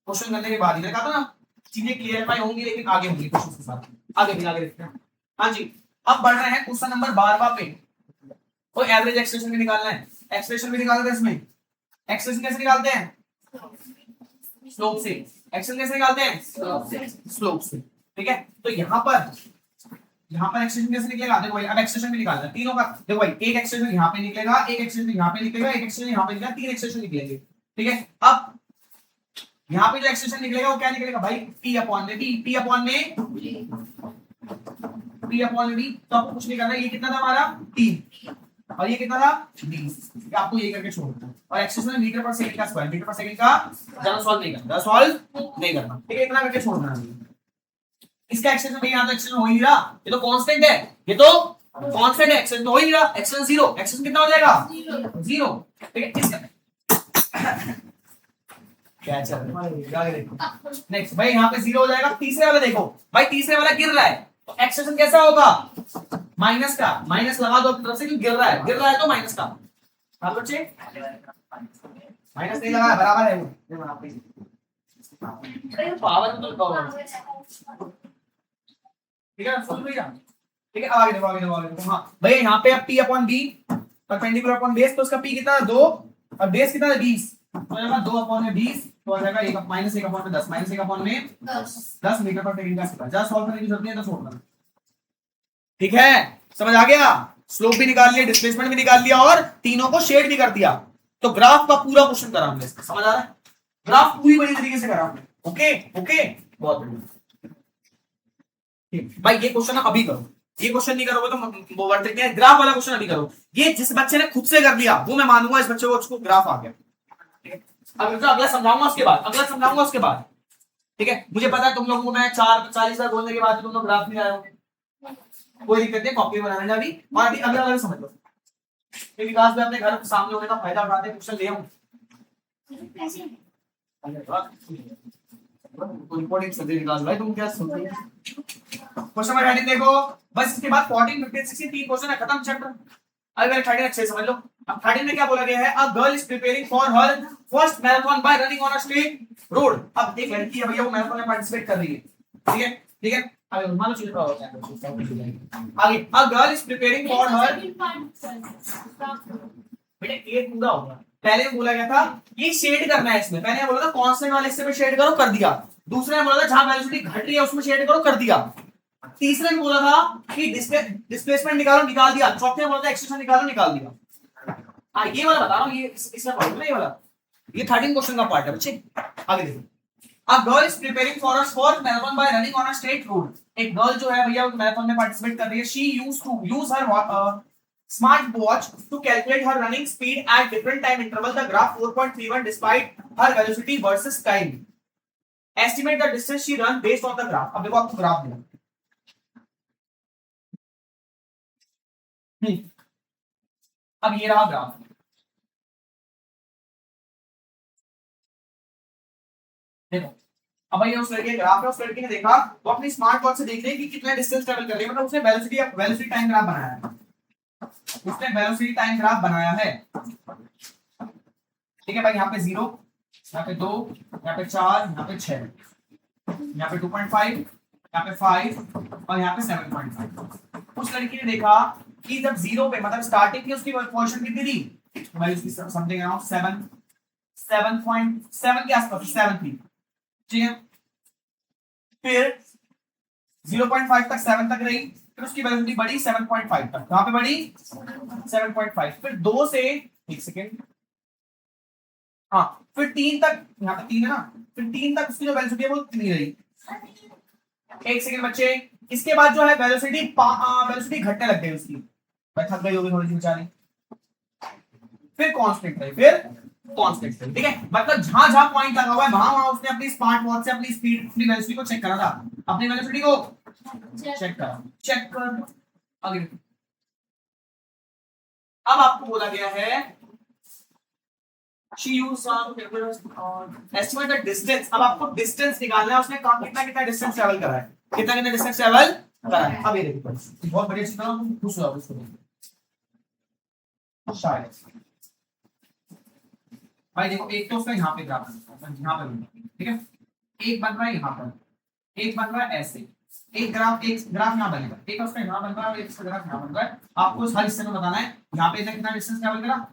क्वेश्चन करने के बाद ही कहा था ना चीजें क्लियरिफाई होंगी, लेकिन आगे होंगी क्वेश्चन के साथ, आगे देखते हैं। हाँ जी, अब बढ़ रहे हैं क्वेश्चन नंबर 12 पे। तो एवरेज एक्सप्रेशन भी निकालना है, एक्सप्रेशन भी निकालते हैं इसमें। एक्सप्रेशन कैसे निकालते हैं, स्लोप से। एक्सप्रेशन कैसे निकालते हैं, स्लोप से, ठीक है। तो यहाँ पर एक्सप्रेशन कैसे निकलेगा, देखो भाई अब एक्सप्रेशन भी निकालना है तीनों का। देखो भाई एक एक्सप्रेशन यहाँ पे निकलेगा, एक एक्सप्रेशन यहाँ पे निकलेगा, एक एक्सप्रेशन यहाँ पे निकलेगा, 3 एक्सप्रेशन निकलेंगे, ठीक है। अब यहाँ पे जो एक्सप्रेशन निकलेगा वो क्या निकलेगा भाई, p अपॉन में b, p अपॉन में b, तो आपको कुछ नहीं करना, ये कितना था हमारा 3 और ये कितना था 20, आपको ये करके छोड़ना है। और एक्सप्रेशन मीटर पर सेकंड का स्क्वायर, मीटर पर सेकंड का ज्यादा सॉल्व नहीं करना, ठीक है, इतना करके छोड़ना है। इसका एक्सप्रेशन भाई यहां तो एक्सप्रेशन हो ही नहीं रहा, ये तो कांस्टेंट है, ये तो कांस्टेंट है, एक्सप्रेशन तो हो ही नहीं रहा, एक्सप्रेशन 0, एक्सप्रेशन कितना हो जाएगा 0, ठीक है। इसका क्या चल रहा है नेक्स्ट भाई यहाँ पे 0 हो जाएगा। तीसरे वाला देखो भाई, तीसरे वाला गिर रहा है तो एक्सप्रेशन कैसा होगा, माइनस का, माइनस लगा दो अपनी तरफ से क्योंकि गिर रहा है तो माइनस का। हाँ बच्चे माइनस नहीं लगा बराबर है वो पावर तो ठीक है, सुन भैया, ठीक है। आगे देखो हाँ भैया यहाँ पे अब p upon b perpendicular upon base, तो उसका p कितना 2 और बेस कितना 20, तो जाएगा 2 अपॉन में 20 तो आ जाएगा 1 माइनस 1 अपॉन में 10, माइनस 1 अपॉन में 10 मीटर पर सेकंड का स्क्वायर। ज्यादा सॉल्व करने की जरूरत नहीं है, तो छोड़ देना, ठीक है। समझ आ गया, स्लोप भी निकाल लिया, डिस्प्लेसमेंट भी निकाल लिया और तीनों को शेड भी कर दिया। तो ग्राफ का पूरा क्वेश्चन करा हमने, समझ आ रहा है, ग्राफ पूरी बड़ी तरीके से करा हमने। ओके ओके बहुत बढ़िया भाई, ये क्वेश्चन अभी करो, ये क्वेश्चन नहीं करोगे तो वो वर्थ इट है। ग्राफ वाला क्वेश्चन अभी करो, ये जिस बच्चे ने खुद से कर लिया वो मैं मानूंगा इस बच्चे को, उसको ग्राफ आ गया, ठीक है। अब तो अगला समझाऊंगा उसके बाद, ठीक है। मुझे पता है तुम लोगों को मैं 40 बार बोलने के बाद तुम लोग ग्राफ नहीं आए हो, कोई दिक्कत नहीं, कॉपी बनाना अभी। और अभी अगला वाला समझ लो, विकास में अपने घर सामने होने का फायदा उठाते क्वेश्चन ले आऊं, इंपॉर्टेंट सब्जेक्ट विकास भाई, तुम क्या सोच रहे हो। क्वेश्चन नंबर 13 देखो, बस इसके बाद 14 15 16 3 क्वेश्चन है, खत्म चैप्टर। अब मेरे 13 अच्छे से समझ लो। अब 13 में क्या बोला गया है, a girl is preparing for her first marathon bye running on a straight road. अब एक लड़की है भैया, वो मैराथन में पार्टिसिपेट कर रही है, ठीक है, ठीक है। अब मान लो चीज का होता है आगे, a girl is preparing for her, बेटा ये पूरा होगा। पहले बोला गया था ये शेड करना है, इसमें पहले बोला था कांस्टेंट वाले हिस्से पे शेड करो, कर दिया। दूसरे ने बोला था जहां वेलोसिटी घट रही है उसमें शेड करो, कर दिया। तीसरे ने बोला था कि डिस्प्लेसमेंट निकालो, निकाल दिया। चौथे ने बोला था एक्सटेंशन निकालो, निकाल दिया। हाँ ये वाला बता रहा हूँ, ये इसमें पढ़ो ना, ये वाला, ये 13 क्वेश्चन का पार्ट है बच्चे। आगे देखो, A girl is preparing for a sport marathon by running on a straight road. एक गर्ल जो है भैया मैराथन में पार्टिसिपेट कर रही है। She used to use her smart watch to calculate her running speed at different time interval. The graph 4.31 despite her velocity versus time. Estimate the distance she run based on the graph. अब देखो आपको graph दिया, अब ये रहा graph. देखो अब भाई उस लड़के का ग्राफ है, उस लड़के ने देखा वो अपनी स्मार्ट वॉच से देख रही है कि कितना डिस्टेंस ट्रेवल कर रही है, मतलब उसने वेलोसिटी टाइम ग्राफ बनाया है, उसने वेलोसिटी टाइम ग्राफ बनाया है। ठीक है भाई, यहाँ पे 0, यहाँ पे 2, यहाँ पे 4, यहाँ पे 6, यहाँ पे 2.5, यहाँ पे 5 और यहाँ पे 7.5। उस लड़की ने देखा कि जब 0 पे मतलब स्टार्टिंग की उसकी पोजीशन कितनी थी, तो भाई उसकी समथिंग अराउंड 7.7 के आसपास 7 थी। ठीक है, फिर 0.5 तक 7 तक रही, फिर उसकी वेलोसिटी बढ़ी 7.5 तक, कहां पे बढ़ी 7.5, फिर 2 से 1 सेकेंड, हाँ फिर 3 तक, यहाँ पे 3 है ना, फिर 3 तक उसकी जो वेलोसिटी है वो कितनी रही, 1 सेकेंड बच्चे। इसके बाद जो है वेलोसिटी घटने लग गई उसकी, भाई थक गई होगी थोड़ी सी बेचारी, फिर कांस्टेंट रही, फिर कांस्टेंट रही। ठीक है, मतलब जहां जहां पॉइंट लगा हुआ है वहां वहां उसने अपनी स्मार्ट वॉच से अपनी स्पीड, अपनी वेलोसिटी को चेक करा था, अपनी वेलोसिटी को चेक करा, चेक कर। आगे अब आपको बोला गया है she used estimate the distance, अब आपको डिस्टेंस निकालना है, उसने कितना कितना डिस्टेंस ट्रैवल करा है, कितना कितना डिस्टेंस ट्रैवल करा है। अब ये देखो बहुत बढ़िया चीज है, खुश हो जाओगे इसको शायद। भाई देखो एक तो उसका यहाँ पे ग्राफ है, यहाँ पे, ठीक है, एक बन रहा है यहाँ पर, एक बन रहा है ऐसे, एक ग्राफ यहाँ बनेगा, एक उसका यहाँ बन रहा है, एक ग्राफ यहाँ बन रहा है। आपको इस हर हिस्से में बताना है यहाँ पे कितना डिस्टेंस ट्रैवल करा,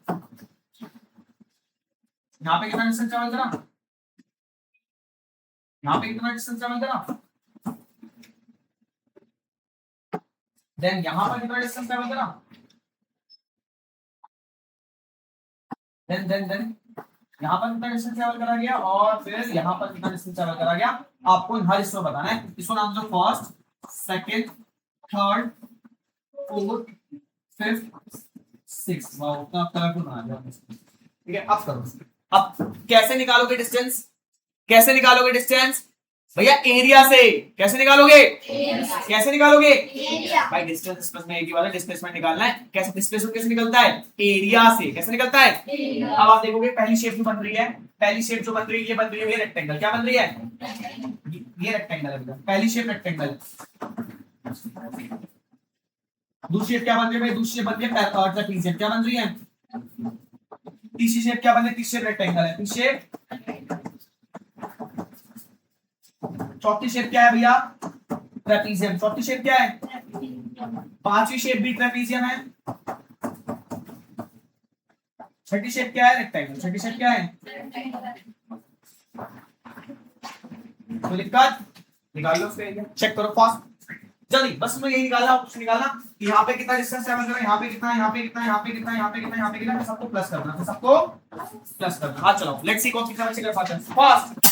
यहाँ पे कितना डिस्टेंस ट्रैवल करा, यहाँ पे कितना डिस्टेंस ट्रैवल करा, देन यहाँ पर कितना डिस्टेंस ट्रैवल करा, देन यहाँ पर कितना डिस्टेंस ट्रैवल करा गया, और फिर यहाँ पर कितना डिस्टेंस ट्रैवल करा गया। आपको हर हिस्से में बताना है। इसको नाम दो first, second, third, fourth, fifth, sixth. वाह उतना कलरफुल बना दिया। ठीक है, अब करो। अब कैसे निकालोगे डिस्टेंस, कैसे निकालोगे डिस्टेंस भैया, एरिया से। कैसे निकालोगे, कैसे निकालोगे भाई, डिस्टेंस में एक ही बात है, डिस्प्लेसमेंट निकालना है। कैसे डिस्प्लेसमेंट कैसे निकलता है, एरिया से। कैसे निकलता है, अब आप देखोगे पहली शेप जो बन रही है, पहली शेप जो बन रही है, ये बन रही है, ये रेक्टेंगल। क्या बन रही है, ये रेक्टेंगल है, पहली शेप रेक्टेंगल। दूसरी शेप क्या बन रही है भाई, दूसरी शेप बन रही है ट्रापेज़ियम। क्या बन रही है, तीसरी शेप क्या बन रही है, तीसरी शेप रेक्टेंगल है, तीसरी शेप। चौथी शेप क्या है भैया, ट्रापेज़ियम। चौथी शेप क्या है, पांचवी शेप भी ट्रापेज़ियम है। छठी शेप क्या है, रेक्टेंगल। छठी शेप क्या है, तो दिक्कत निकाल लो उसका एरिया, चेक करो फास्ट जल्दी। बस में यही निकालना, कुछ निकालना कि यहाँ पे कितना डिस्टेंस ट्रैवल करना है, यहाँ पे कितना, यहाँ पे कितना, यहाँ पे कितना, यहाँ पे कितना, यहाँ पे कितना, सबको प्लस करना, सबको प्लस करना। हाथ चलाओ, लेट्स सी कौन कितना अच्छे कर पाते हैं फास्ट।